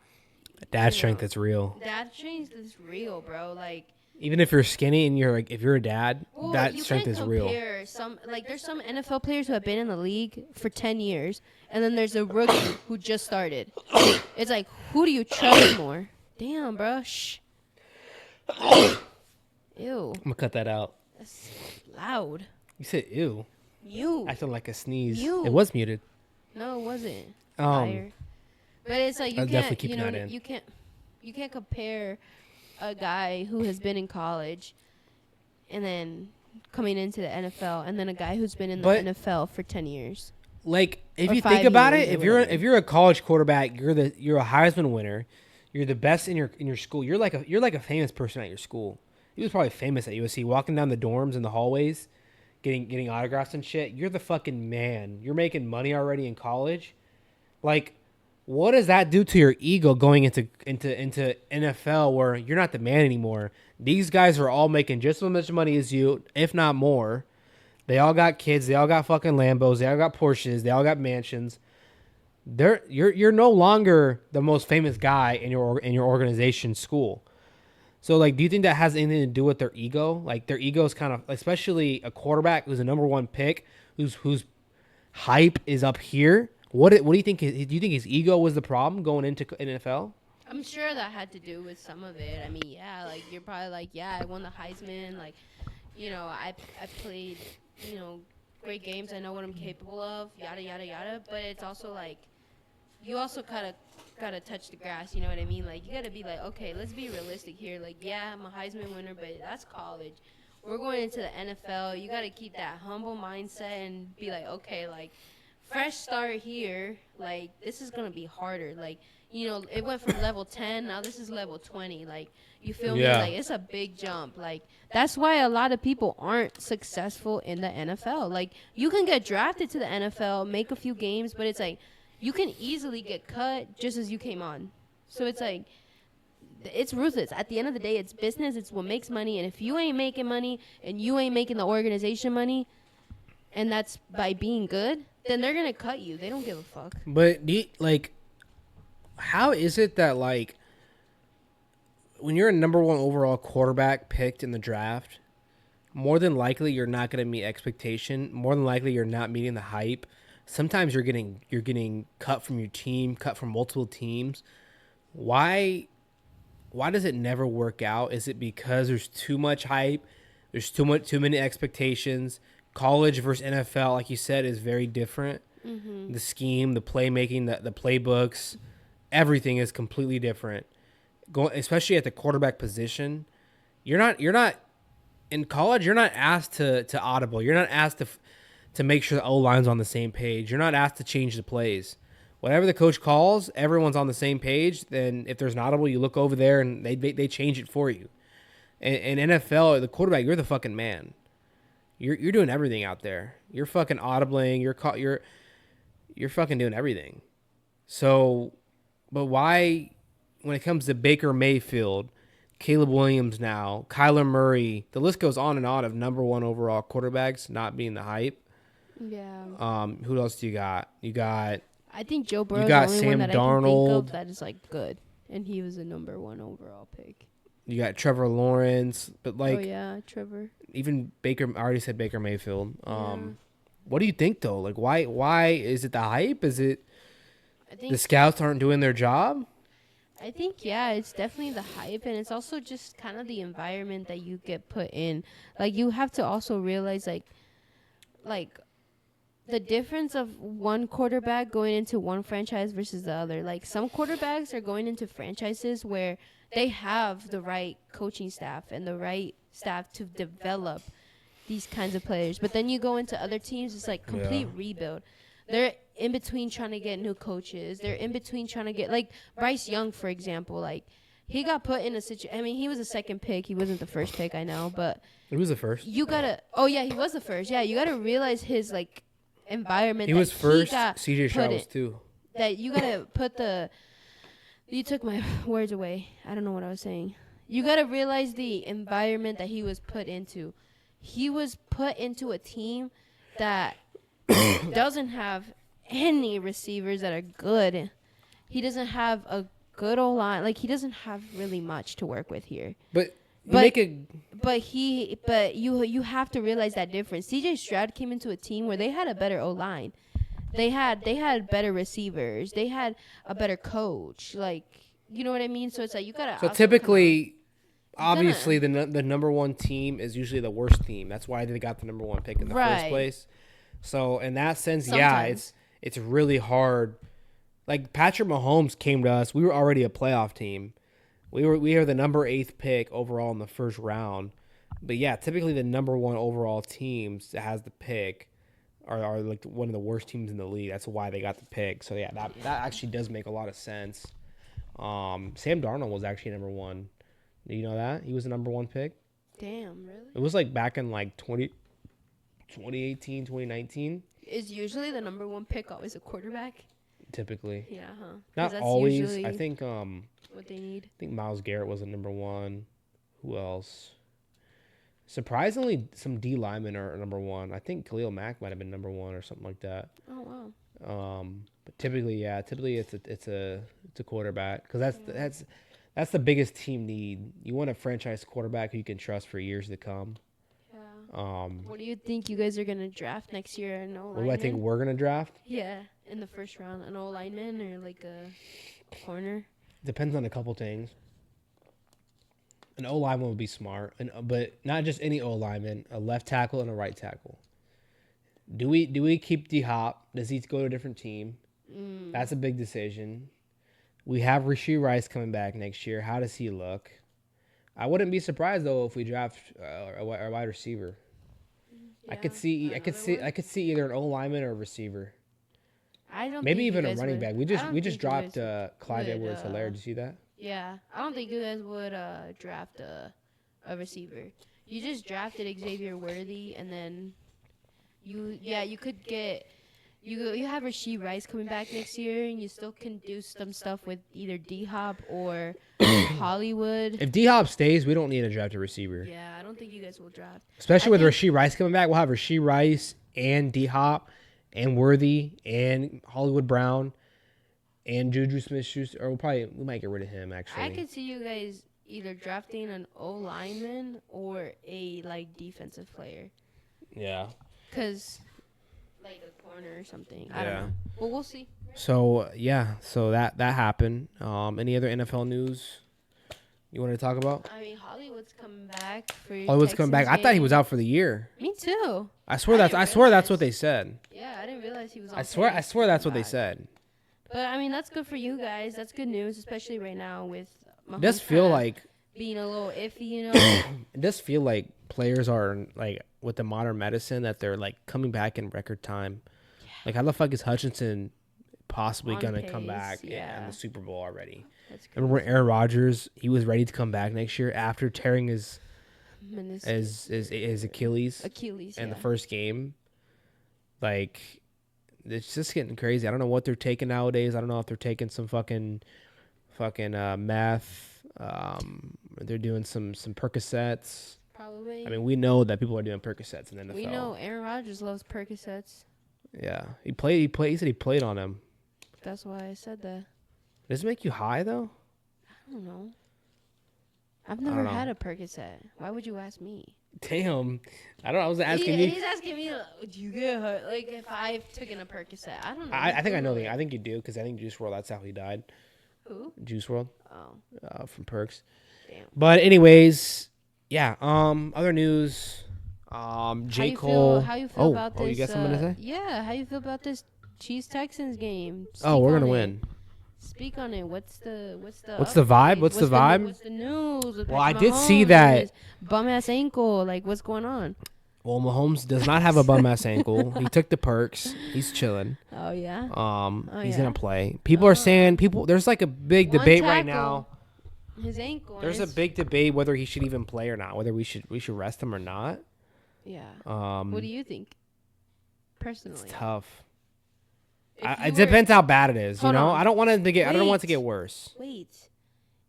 Dad strength is real. Dad strength is real, bro. Like, Even if you're skinny and if you're a dad, Well, that strength is real. there's some NFL players who have been in the league for 10 years, and then there's a rookie who just started. It's like, who do you trust more? Damn, bro. Shh. Ew. I'm gonna cut that out. That's loud. You said ew. You. Acting like a sneeze. You. It was muted. No, it wasn't. But it's like I'll definitely keep that in. You can't compare a guy who has been in college and then coming into the NFL, and then a guy who's been in the NFL for 10 years. Like, if you think about it, if you're a college quarterback, you're a Heisman winner, you're the best in your school. You're like a famous person at your school. He was probably famous at USC, walking down the dorms and the hallways, getting autographs and shit. You're the fucking man. You're making money already in college. Like, what does that do to your ego going into NFL where you're not the man anymore? These guys are all making just as much money as you, if not more. They all got kids. They all got fucking Lambos. They all got Porsches. They all got mansions. You're no longer the most famous guy in your organization school. So, like, do you think that has anything to do with their ego? Like, their ego is kind of, especially a quarterback who's a number one pick, whose hype is up here. What do you think? Do you think his ego was the problem going into NFL? I'm sure that had to do with some of it. I mean, yeah, like, you're probably like, yeah, I won the Heisman. Like, I played, great games. I know what I'm capable of, yada, yada, yada. But it's also like, you also kind of got to touch the grass, you know what I mean? Like, you got to be like, okay, let's be realistic here. Like, yeah, I'm a Heisman winner, but that's college. We're going into the NFL. You got to keep that humble mindset and be like, okay, like, fresh start here. Like, this is going to be harder. Like, it went from level 10. Now this is level 20. Like, you feel me? Like, it's a big jump. Like, that's why a lot of people aren't successful in the NFL. Like, you can get drafted to the NFL, make a few games, but it's like, you can easily get cut just as you came on. So it's like, it's ruthless. At the end of the day, it's business. It's what makes money. And if you ain't making money and you ain't making the organization money, and that's by being good, then they're going to cut you. They don't give a fuck. But, how is it that, like, when you're a number one overall quarterback picked in the draft, more than likely you're not going to meet expectation. More than likely you're not meeting the hype. Sometimes you're getting cut from your team, cut from multiple teams. Why does it never work out? Is it because there's too much hype? There's too many expectations. College versus NFL, like you said, is very different. Mm-hmm. The scheme, the playmaking, the playbooks, everything is completely different. Especially at the quarterback position, you're not in college. You're not asked to audible. You're not asked to make sure the O-line's on the same page. You're not asked to change the plays. Whatever the coach calls, everyone's on the same page. Then if there's an audible, you look over there and they change it for you. In NFL, the quarterback, you're the fucking man. You're doing everything out there. You're fucking audibling. You're fucking doing everything. So, but why, when it comes to Baker Mayfield, Caleb Williams now, Kyler Murray, the list goes on and on of number one overall quarterbacks not being the hype. Yeah. Who else do you got? I think Joe Burrow's the only one that I can think of that is, like, good. And he was a number one overall pick. You got Trevor Lawrence, but like, oh yeah, Trevor. Even Baker. I already said Baker Mayfield. What do you think though? Like, why is it the hype? Is it the scouts aren't doing their job? I think it's definitely the hype, and it's also just kind of the environment that you get put in. Like, you have to also realize like the difference of one quarterback going into one franchise versus the other. Like, some quarterbacks are going into franchises where they have the right coaching staff and the right staff to develop these kinds of players. But then you go into other teams, it's like complete rebuild. They're in between trying to get new coaches. They're in between trying to get, like, Bryce Young, for example. Like, he got put in a situation. I mean, he was a second pick. He wasn't the first pick, I know, but he was the first. You gotta. Oh yeah, he was the first. Yeah, you gotta realize his, like, environment. He was first. CJ Stroud was too. That you gotta put the. You took my words away. I don't know what I was saying. You gotta realize the environment that he was put into. He was put into a team that doesn't have any receivers that are good. He doesn't have a good O-line. Like, he doesn't have really much to work with here. But But you have to realize that difference. CJ Stroud came into a team where they had a better O-line. They had better receivers. They had a better coach. Like, you know what I mean? So it's like you gotta. So also typically, obviously, the number one team is usually the worst team. That's why they got the number one pick in the first place. So in that sense, sometimes. It's really hard. Like Patrick Mahomes came to us. We were already a playoff team. We are the number 8 pick overall in the first round. But yeah, typically the number 1 overall teams that has the pick are like one of the worst teams in the league. That's why they got the pick. So yeah, that actually does make a lot of sense. Sam Darnold was actually number 1. Do you know that? He was the number 1 pick. Damn, really? It was like back in like 2018, 2019. Is usually the number 1 pick always a quarterback? Typically. Yeah, huh? Not always. I think what they need. I think Myles Garrett was the number 1. Who else? Surprisingly, some D linemen are number 1. I think Khalil Mack might have been number 1 or something like that. Oh wow. But typically it's a quarterback because that's the biggest team need. You want a franchise quarterback who you can trust for years to come. Yeah. What do you think you guys are gonna draft next year? An O-lineman? What do I think we're gonna draft? Yeah, in the first round, an O-lineman or like a corner. Depends on a couple things. An O-lineman would be smart, but not just any O-lineman. A left tackle and a right tackle. Do we keep D-Hop? Does he go to a different team? That's a big decision. We have Rashee Rice coming back next year. How does he look? I wouldn't be surprised though if we draft a wide receiver. Yeah, I could see either an O-lineman or a receiver. I don't. Maybe even a running back. We just dropped Clyde Edwards-Helaire. Did you see that? Yeah, I don't think you guys would draft a receiver. You just drafted Xavier Worthy, and then you could get you have Rashee Rice coming back next year, and you still can do some stuff with either D-Hop or Hollywood. If D-Hop stays, we don't need to draft a receiver. Yeah, I don't think you guys will draft. Especially with Rashee Rice coming back, we'll have Rashee Rice and D-Hop and Worthy and Hollywood Brown. And Juju Smith-Schuster, or we might get rid of him, actually. I could see you guys either drafting an O-lineman or a, defensive player. Yeah. Because, a corner or something. I don't know. But we'll see. So, so that happened. Any other NFL news you want to talk about? I mean, Hollywood's coming back. I thought he was out for the year. Me too. I swear that's what they said. Yeah, I didn't realize he was on I swear that's what they said. But, I mean, that's good for you guys. That's good news, especially right now with Mahomes. It does feel like being a little iffy, you know? It does feel like players are, with the modern medicine, that they're, coming back in record time. Yeah. How the fuck is Hutchinson possibly going to come back in the Super Bowl already? Remember when Aaron Rodgers, he was ready to come back next year after tearing his Achilles in the first game? It's just getting crazy. I don't know what they're taking nowadays. I don't know if they're taking some fucking meth. They're doing some Percocets. Probably. I mean, we know that people are doing Percocets in the NFL. We know Aaron Rodgers loves Percocets. Yeah, he said he played on them. That's why I said that. Does it make you high though? I don't know. I've never had a Percocet. Why would you ask me? Damn. I don't know. I was asking you. He's asking me, do you get hurt? If I've taken a Percocet. I don't know. I think I know. I think you do, because I think Juice WRLD, that's how he died. Who? Juice WRLD. Oh. From Perks. Damn. But anyways, yeah. Other news. J. Cole. How you feel about this? Oh, you got something to say? Yeah. How you feel about this Chiefs Texans game? We're going to win. Speak on it. What's the vibe? What's the vibe? What's the news? Well, I did see that bum ass ankle. What's going on? Well, Mahomes does not have a bum ass ankle. He took the perks. He's chilling. Oh yeah. He's gonna play. People are saying There's a big debate right now. His ankle. There's a big debate whether he should even play or not. Whether we should rest him or not. Yeah. What do you think? Personally, it's tough. It depends how bad it is, you know. I don't want it to get. I don't want it to get worse. Wait,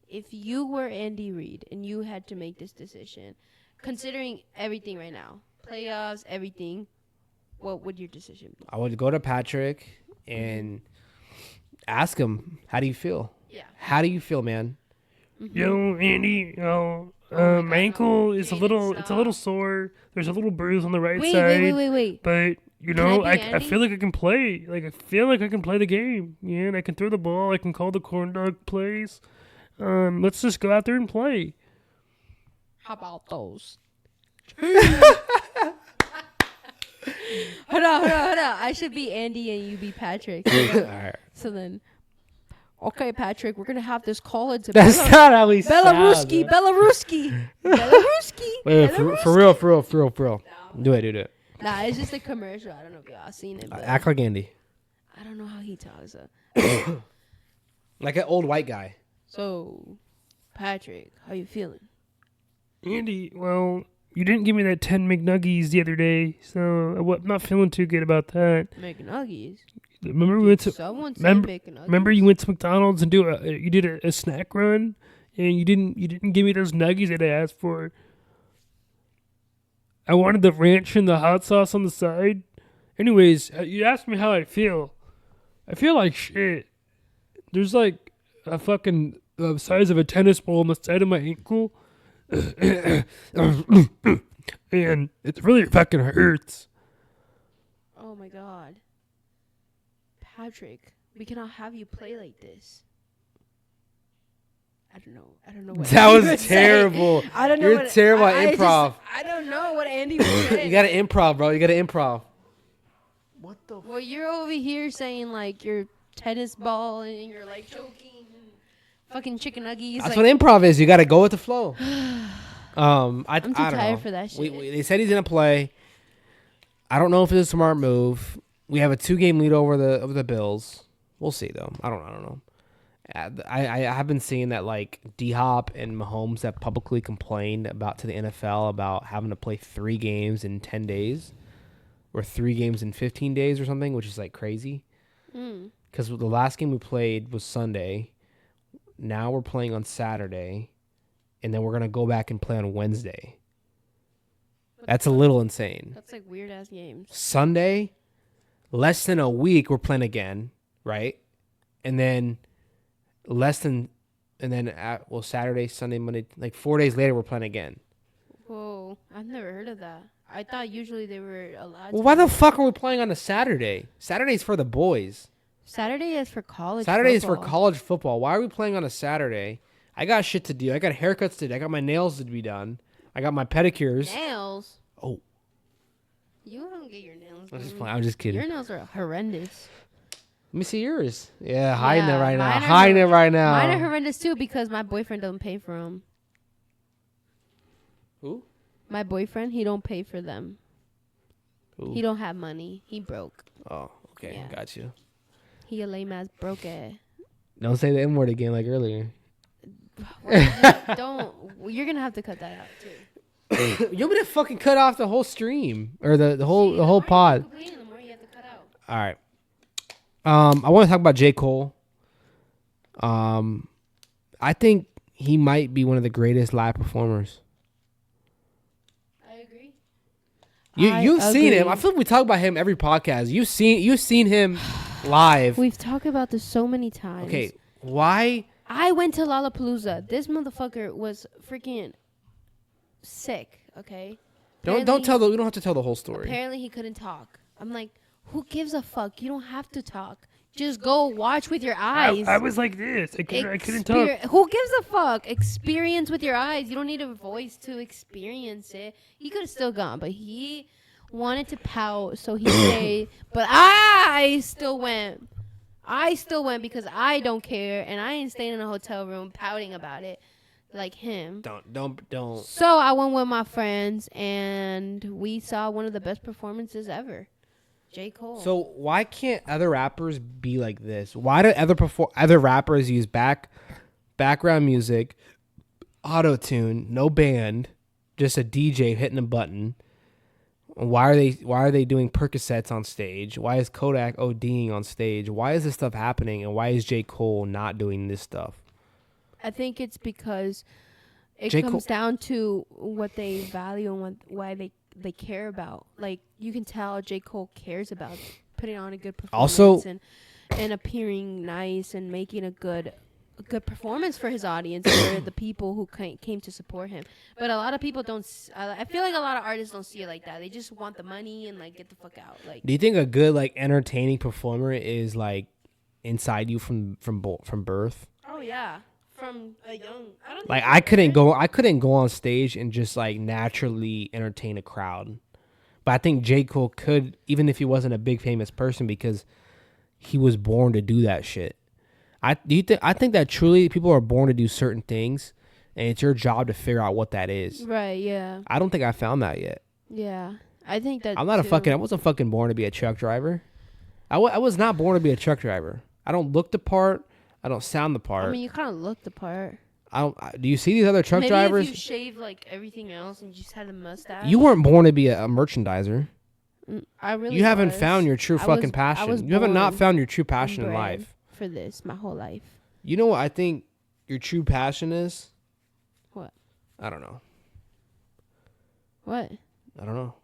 if you were Andy Reid and you had to make this decision, considering everything right now, playoffs, everything, what would your decision be? I would go to Patrick and ask him, "How do you feel? Yeah. How do you feel, man?" Yo, Andy, My ankle is a little sore. There's a little bruise on the right side. Wait. But I feel like I can play. Like I feel like I can play the game. Yeah, and I can throw the ball. I can call the corn dog plays. Let's just go out there and play. How about those? Hold on. I should be Andy and you be Patrick. All right. So then, okay, Patrick, we're gonna have this call. It's That's not how we Belaruski. Wait, for real. Do it. Nah, it's just a commercial. I don't know if y'all seen it. But Act like Andy. I don't know how he talks. Like an old white guy. So, Patrick, how you feeling? Andy, well, you didn't give me that 10 McNuggies the other day, so I'm not feeling too good about that. McNuggies? Remember we went to McNuggies. Remember you went to McDonald's and you did a snack run, and you didn't give me those nuggies that I asked for. I wanted the ranch and the hot sauce on the side. Anyways, you asked me how I feel. I feel like shit. There's like a fucking size of a tennis ball on the side of my ankle. And it really fucking hurts. Oh my god. Patrick, we cannot have you play like this. I don't know what that was terrible. I don't know. You're terrible at improv. I don't know what Andy was saying. You gotta improv, bro. You gotta improv. What the? Well, you're over here saying like your tennis ball and you're like choking. Fucking chicken nuggies. That's what improv is. You got to go with the flow. I'm too tired for that shit. They said he's gonna play. I don't know if it's a smart move. We have a 2-game lead over the Bills. We'll see though. I don't know. I have been seeing that like D-Hop and Mahomes have publicly complained to the NFL about having to play 3 games in 10 days, or 3 games in 15 days or something, which is like crazy. Because the last game we played was Sunday. Now we're playing on Saturday, and then we're going to go back and play on Wednesday. That's a little insane. That's like weird-ass games. Sunday, less than a week, we're playing again, right? And then Saturday, Sunday, Monday, like 4 days later, we're playing again. Whoa, I've never heard of that. I thought usually they were allowed Well, why the fuck are we playing on a Saturday? Saturday's for the boys. Saturday is for college Saturday football. is for college football. Why are we playing on a Saturday? I got shit to do. I got haircuts to do. I got my nails to be done. I got my pedicures. Nails? Oh. You don't get your nails I'm just done. playing. I'm just kidding. Your nails are horrendous. Let me see yours. Yeah, hiding it right now. Mine are horrendous too because my boyfriend don't pay for them. Who? My boyfriend, he don't pay for them. Who? He don't have money. He broke. Oh, okay. Yeah. Got you. He a lame ass broke ass. Don't say the M word again like earlier. Don't. You're going to have to cut that out too. You're going to fucking cut off the whole stream or the whole pod. The more you have to cut out. All right. I want to talk about J. Cole. I think he might be one of the greatest live performers. I agree. You've seen him. I feel like we talk about him every podcast. You've seen him live. We've talked about this so many times. Okay, why? I went to Lollapalooza. This motherfucker was freaking sick. Okay. We don't have to tell the whole story. Apparently he couldn't talk. I'm like, who gives a fuck? You don't have to talk. Just go watch with your eyes. I was like this. I couldn't talk. Who gives a fuck? Experience with your eyes. You don't need a voice to experience it. He could have still gone, but he wanted to pout, so he stayed. But I still went. Because I don't care, and I ain't staying in a hotel room pouting about it like him. Don't. So I went with my friends, and we saw one of the best performances ever. J. Cole. So why can't other rappers be like this? Why do other rappers use background music, auto-tune, no band, just a DJ hitting a button? Why are they doing Percocets on stage? Why is Kodak ODing on stage? Why is this stuff happening? And why is J. Cole not doing this stuff? I think it's because it comes down to what they value and why they care about. Like, you can tell J. Cole cares about putting on a good performance and appearing nice and making a good a good performance for his audience, for the people who came to support him. But a lot of people don't. I feel like a lot of artists don't see it like that. They just want the money and like get the fuck out. Like, do you think a good like entertaining performer is like inside you from birth? Oh yeah, from a young. I don't Like think I couldn't go on stage and just like naturally entertain a crowd. But I think J. Cole could, even if he wasn't a big famous person, because he was born to do that shit. I think that truly people are born to do certain things, and it's your job to figure out what that is. Right. Yeah. I don't think I found that yet. Yeah. I think that. I wasn't fucking born to be a truck driver. I was not born to be a truck driver. I don't look the part. I don't sound the part. I mean, you kind of look the part. Do you see these other truck drivers? Maybe if you shave like everything else and just had a mustache. You weren't born to be a merchandiser. I really. You haven't found your true fucking passion. You haven't not found your true passion in life. For this, my whole life. You know what I think your true passion is? What? I don't know. What? I don't know.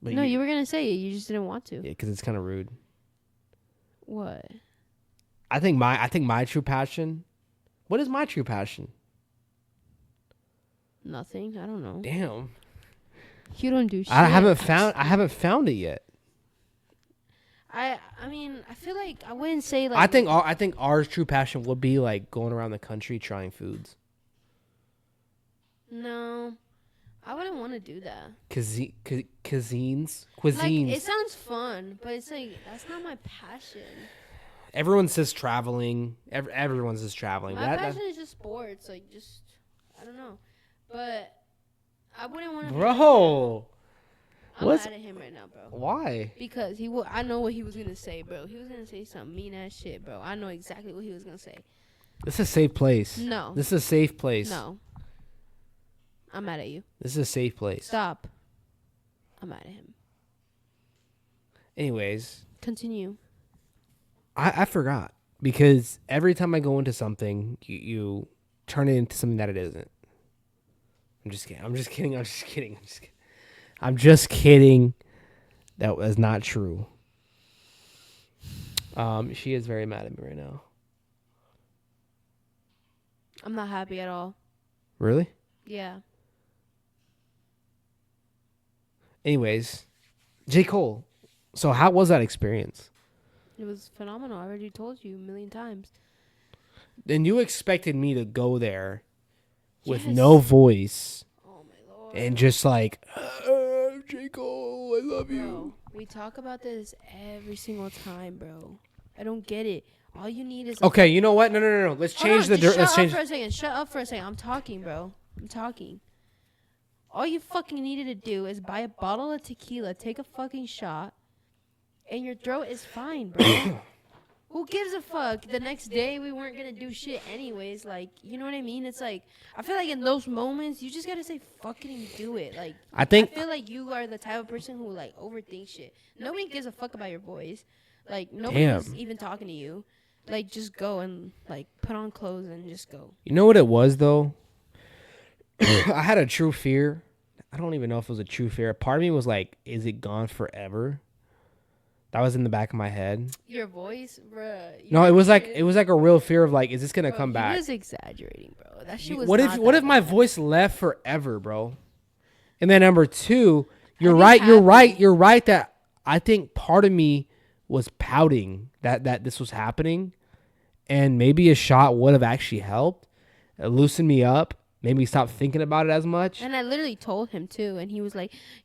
But no, you were gonna say it. You just didn't want to. Yeah, because it's kind of rude. What? I think my true passion. What is my true passion? Nothing. I don't know. Damn. You don't do shit. I haven't found it yet. I mean, I feel like I wouldn't say like. I think our true passion would be like going around the country trying foods. No, I wouldn't want to do that. Cuisines. Like, it sounds fun, but it's like that's not my passion. Everyone says traveling. Everyone says traveling. My passion is just sports. Like, just I don't know, but I wouldn't want to. Bro. I'm mad at him right now, bro. Why? Because I know what he was gonna say, bro. He was gonna say some mean ass shit, bro. I know exactly what he was gonna say. This is a safe place. No. This is a safe place. No. I'm mad at you. This is a safe place. Stop. I'm mad at him. Anyways. Continue. I forgot. Because every time I go into something, you turn it into something that it isn't. I'm just kidding. That was not true. She is very mad at me right now. I'm not happy at all. Really? Yeah. Anyways, J. Cole. So how was that experience? It was phenomenal. I already told you a million times. Then you expected me to go there with no voice. Oh my Lord. And just like, J. Cole, I love you. We talk about this every single time, bro. I don't get it. All you need is... Okay, you know what? No. Let's change the... Shut up for a second. I'm talking, bro. I'm talking. All you fucking needed to do is buy a bottle of tequila, take a fucking shot, and your throat is fine, bro. Who gives a fuck? The next day we weren't gonna do shit anyways. Like, you know what I mean? It's like, I feel like in those moments you just gotta say fuck it and do it. Like, I feel like you are the type of person who like overthinks shit. Nobody gives a fuck about your voice. Like, nobody's even talking to you. Like, just go and like put on clothes and just go. You know what it was though? I had a true fear. I don't even know if it was a true fear. Part of me was like, is it gone forever? That was in the back of my head. Your voice, bruh. No, it was like a real fear of like, is this gonna come back? He was exaggerating, bro. That shit was. What if my voice left forever, bro? And then number two, you're right that I think part of me was pouting that this was happening, and maybe a shot would have actually helped, loosen me up. Made me stop thinking about it as much. And I literally told him too, and he was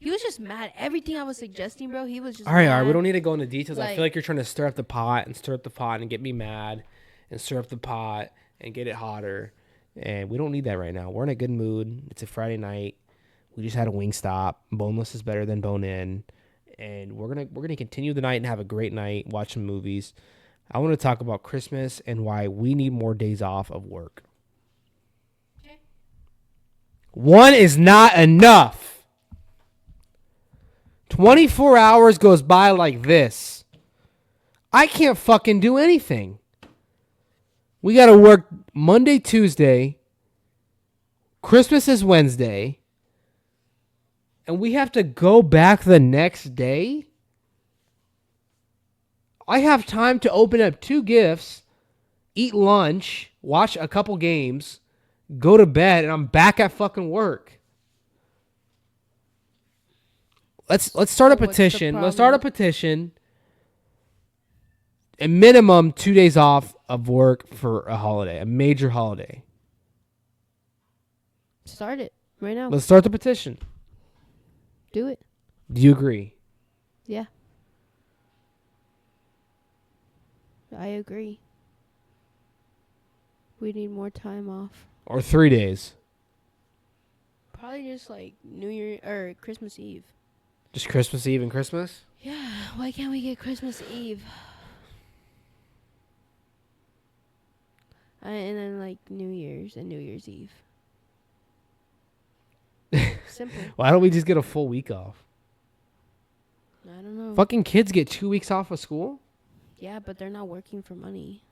just mad. Everything I was suggesting, bro, he was just all right, mad. We don't need to go into details. Like, I feel like you're trying to stir up the pot and get me mad and stir up the pot and get it hotter. And we don't need that right now. We're in a good mood. It's a Friday night. We just had a Wingstop. Boneless is better than bone-in. And we're gonna continue the night and have a great night, watch some movies. I want to talk about Christmas and why we need more days off of work. One is not enough. 24 hours goes by like this. I can't fucking do anything. We got to work Monday, Tuesday. Christmas is Wednesday. And we have to go back the next day? I have time to open up 2 gifts eat lunch, watch a couple games, go to bed, and I'm back at fucking work. Let's start a petition. Let's start a petition. A minimum 2 days off of work for a holiday, a major holiday. Start it right now. Let's start the petition. Do it. Do you agree? Yeah. I agree. We need more time off. Or 3 days. Probably just like New Year or Christmas Eve. Just Christmas Eve and Christmas? Yeah. Why can't we get Christmas Eve? And then like New Year's and New Year's Eve. Simple. Why don't we just get a full week off? I don't know. Fucking kids get 2 weeks off of school? Yeah, but they're not working for money.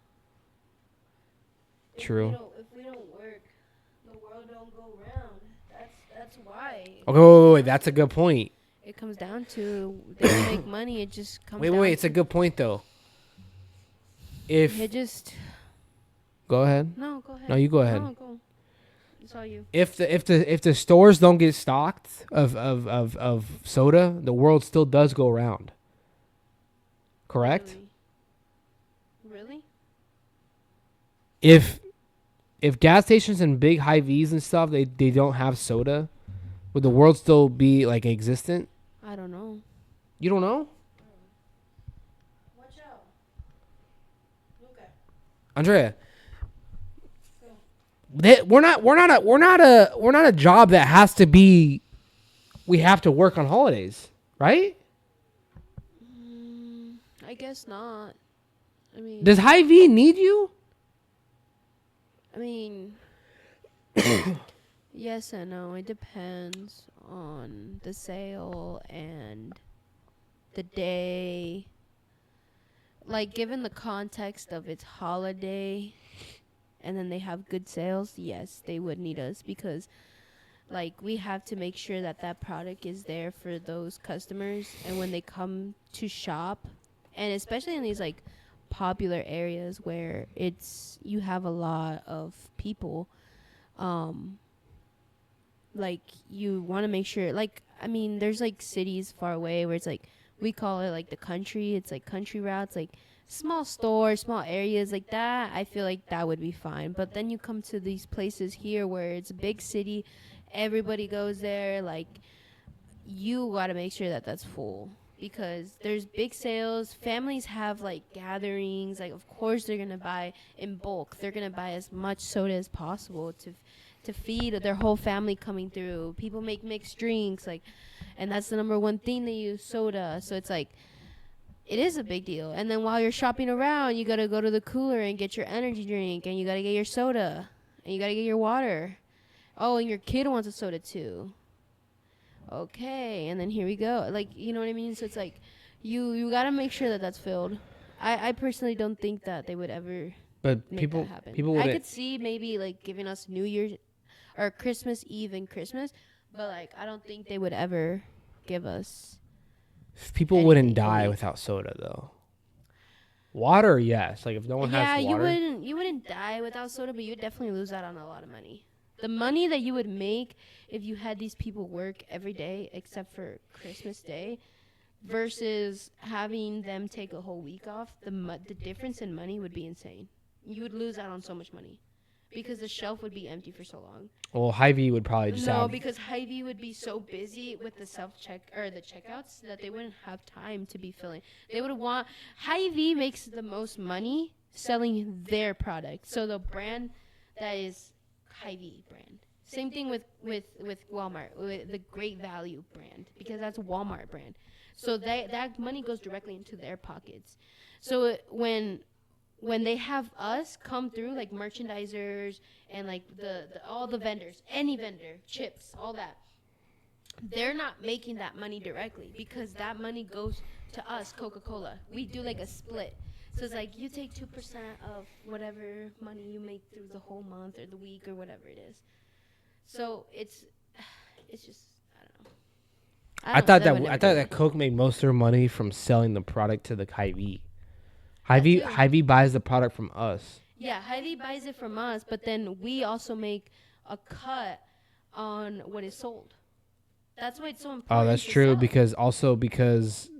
True. If we don't work, the world don't go round. That's why. Okay, wait. That's a good point. It comes down to they don't make money. It just comes. Wait. It's a good point though. If it just. Go ahead. No, go ahead. No, you go ahead. No, go. It's all you. If the stores don't get stocked of soda, the world still does go round. Correct? Really? If gas stations and big high V's and stuff they don't have soda, would the world still be like existent? I don't know. You don't know? Watch out. Okay. Andrea, we're not a job that has to be. We have to work on holidays, right? I guess not. I mean, does Hy-Vee need you? I mean, yes and no. It depends on the sale and the day. Like, given the context of its holiday, and then they have good sales, yes, they would need us because, like, we have to make sure that that product is there for those customers. And when they come to shop, and especially in these, like, popular areas where you have a lot of people, like, you want to make sure, like, I mean, there's, like, cities far away where it's, like, we call it, like, the country. It's, like, country routes, like, small stores, small areas like that. I feel like that would be fine. But then you come to these places here where it's a big city. Everybody goes there. Like, you got to make sure that that's full. Because there's big sales. Families have, like, gatherings. Like, of course they're going to buy in bulk. They're going to buy as much soda as possible to feed their whole family coming through. People make mixed drinks. Like, and that's the number one thing they use, soda. So it's, like, it is a big deal. And then while you're shopping around, you got to go to the cooler and get your energy drink. And you got to get your soda. And you got to get your water. Oh, and your kid wants a soda too. Okay, and then here we go. Like, you know what I mean? So it's like, you got to make sure that that's filled. I personally don't think that they would ever but make people that happen. people I would could see maybe, like, giving us New Year's or Christmas Eve and Christmas. But, like, I don't think they would ever give us. People wouldn't die without soda, though. Water, yes. Like, if no one has water. Yeah, you wouldn't die without soda, but you would definitely lose out on a lot of money. The money that you would make if you had these people work every day except for Christmas Day versus having them take a whole week off, the difference in money would be insane. You would lose out on so much money because the shelf would be empty for so long. Well, Hy-Vee would probably just have... No, because Hy-Vee would be so busy with the self-check or the checkouts that they wouldn't have time to be filling. They would want... Hy-Vee makes the most money selling their product. So the brand that is Hy-Vee brand. Same thing with Walmart, with the Great Value brand, because that's Walmart brand. So that money goes directly into their pockets. So when they have us come through, like merchandisers and like the all the vendors, any vendor, chips, all that, they're not making that money directly because that money goes to us, Coca-Cola. We do like a split. So it's like you take 2% of whatever money you make through the whole month or the week or whatever it is. So it's just, I don't know. I thought that Coke made most of their money from selling the product to the Hy-Vee. Hy-Vee buys the product from us. Yeah, Hy-Vee buys it from us, but then we also make a cut on what is sold. That's why it's so important. Oh, that's true because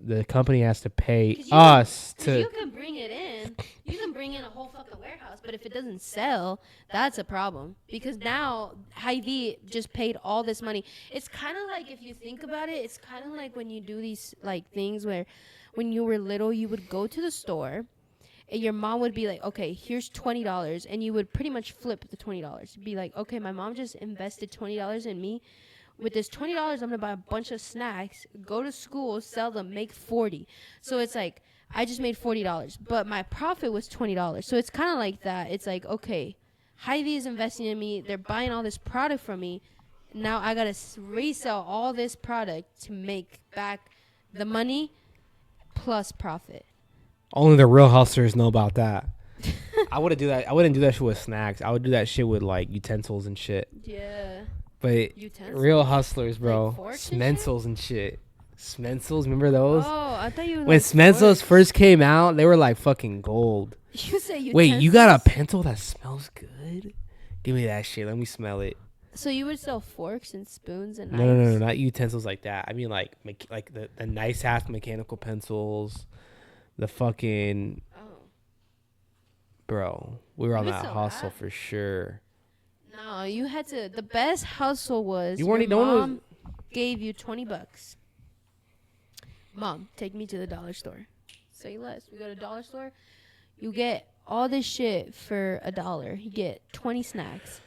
the company has to pay us to. You can bring it in. You can bring in a whole fucking warehouse, but if it doesn't sell, that's a problem. Because now Hy-Vee just paid all this money. It's kind of like, if you think about it, it's kind of like when you do these like things where when you were little, you would go to the store and your mom would be like, okay, here's $20. And you would pretty much flip the $20. Be like, okay, my mom just invested $20 in me. With this $20, I'm going to buy a bunch of snacks, go to school, sell them, make 40. So it's like, I just made $40, but my profit was $20. So it's kind of like that. It's like, okay, Hy-Vee is investing in me. They're buying all this product from me. Now I got to resell all this product to make back the money plus profit. Only the real hustlers know about that. I wouldn't do that. I wouldn't do that shit with snacks. I would do that shit with like utensils and shit. Yeah. But utensils? Real hustlers, bro. Like Smensels and shit. Smensels, remember those? Oh, I thought you were when like Smensels first came out, they were like fucking gold. You say utensils? Wait, you got a pencil that smells good? Give me that shit. Let me smell it. So you would sell forks and spoons and No, knives? no, not utensils like that. I mean like the nice ass mechanical pencils. The fucking bro, we were on that hustle for sure. No, you had to. The best hustle was you weren't. Your mom gave you $20. Mom, take me to the dollar store. Say less. We go to the dollar store. You get all this shit for $1. You get 20 snacks.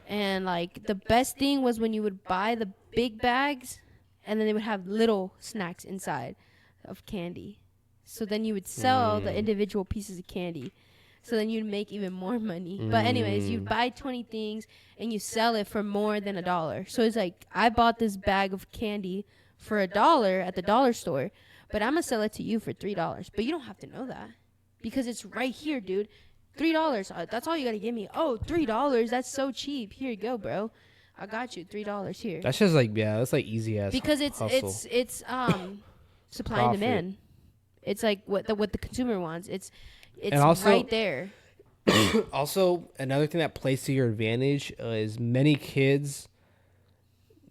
And like the best thing was when you would buy the big bags, and then they would have little snacks inside of candy. So then you would sell the individual pieces of candy. So then you'd make even more money. But anyways, you'd buy 20 things and you sell it for more than $1. So it's like, I bought this bag of candy for $1 at the dollar store, but I'm gonna sell it to you for $3. But you don't have to know that because it's right here, dude. $3. That's all you gotta give me. Oh, $3. That's so cheap. Here you go, bro. I got you $3 here. That's just like that's like easy ass. Because hustle. it's supply and demand. It's like what the consumer wants. It's also, right there. Also, another thing that plays to your advantage is many kids.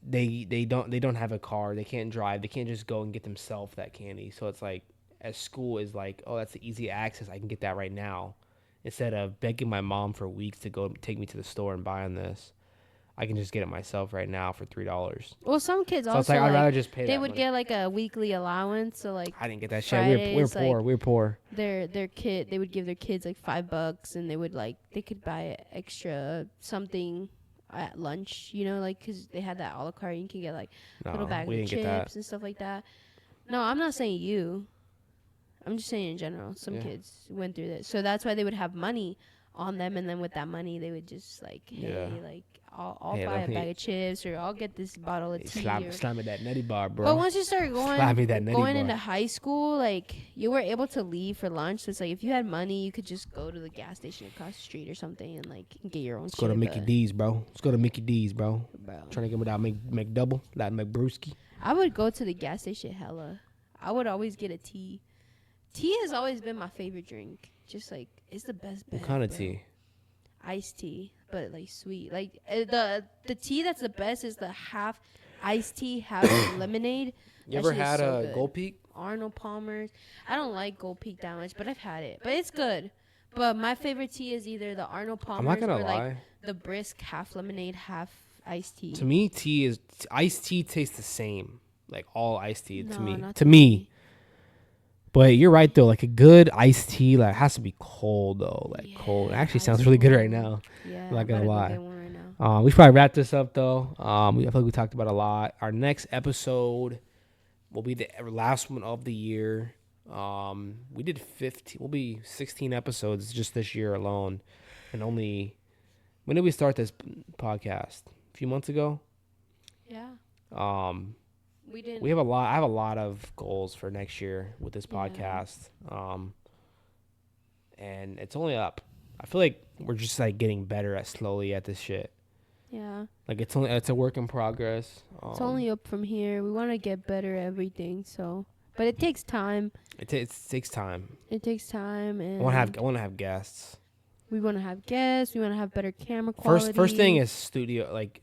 They don't have a car. They can't drive. They can't just go and get themselves that candy. So it's like, as school is like, oh, that's the easy access. I can get that right now, instead of begging my mom for weeks to go take me to the store and buy on this. I can just get it myself right now for $3. Well, some kids so also it's like, I'd rather just pay. They would get like a weekly allowance. So like, I didn't get that Fridays, shit. We were poor. Like, we were poor. Their kid, they would give their kids like $5, and they would like, they could buy extra something at lunch, you know, like, because they had that a la carte. You can get like little bags of chips and stuff like that. No, I'm not saying you. I'm just saying in general. Some kids went through this, so that's why they would have money on them, and then with that money, they would just like, hey, like, I'll buy a bag of chips, or I'll get this bottle of tea. Slime me that nutty bar, bro. But once you start going into high school, like, you were able to leave for lunch. So it's like, if you had money, you could just go to the gas station across the street or something and like get your own. Let's go to Mickey D's, bro. Trying to get me that McDouble, that McBrewski. I would go to the gas station hella. I would always get a tea. Tea has always been my favorite drink. Just like, it's the best. What kind of tea? Iced tea, but like sweet. Like the tea that's the best is the half iced tea, half lemonade. You ever had a Gold Peak? Arnold Palmer's. I don't like Gold Peak that much, but I've had it. But it's good. But my favorite tea is either the Arnold Palmer's, I'm not gonna lie, like the brisk half lemonade, half iced tea. To me, iced tea tastes the same. Like all iced tea no, to me. Not to me. But you're right though, like a good iced tea, like, has to be cold though, like cold. It actually sounds really good right now. Yeah, I'm not gonna lie. Right We should probably wrap this up though. I feel like we talked about a lot. Our next episode will be the last one of the year. We did 15. We'll be 16 episodes just this year alone, and only. When did we start this podcast? A few months ago. Yeah. We didn't. We have a lot. I have a lot of goals for next year with this podcast. And it's only up. I feel like we're just like getting better slowly at this shit. Yeah. Like it's a work in progress. It's only up from here. We want to get better at everything. So, but it takes time. It takes time. It takes time, and I want to have guests. We want to have guests. We want to have better camera quality. First thing is studio, like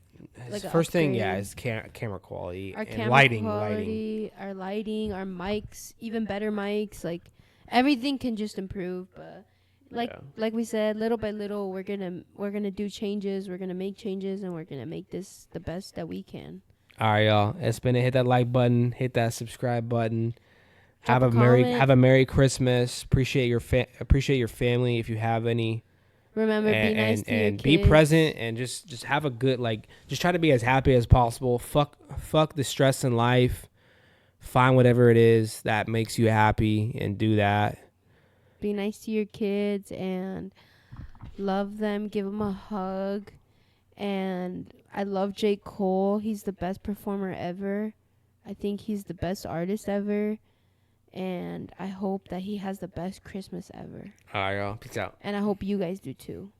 first thing, upgrade. yeah, is camera quality Our and camera lighting. quality, our lighting, our mics, even better mics. Like everything can just improve. But like we said, little by little, we're gonna do changes. We're gonna make changes, and we're gonna make this the best that we can. All right, y'all. It's been hit that like button, hit that subscribe button. Drop Have a Merry Christmas. Appreciate your family if you have any. Remember, be nice to your kids. Be present and just have a good, like, just try to be as happy as possible. Fuck the stress in life. Find whatever it is that makes you happy and do that. Be nice to your kids and love them. Give them a hug. And I love J. Cole. He's the best performer ever. I think he's the best artist ever. And I hope that he has the best Christmas ever. All right, y'all. Peace out. And I hope you guys do too.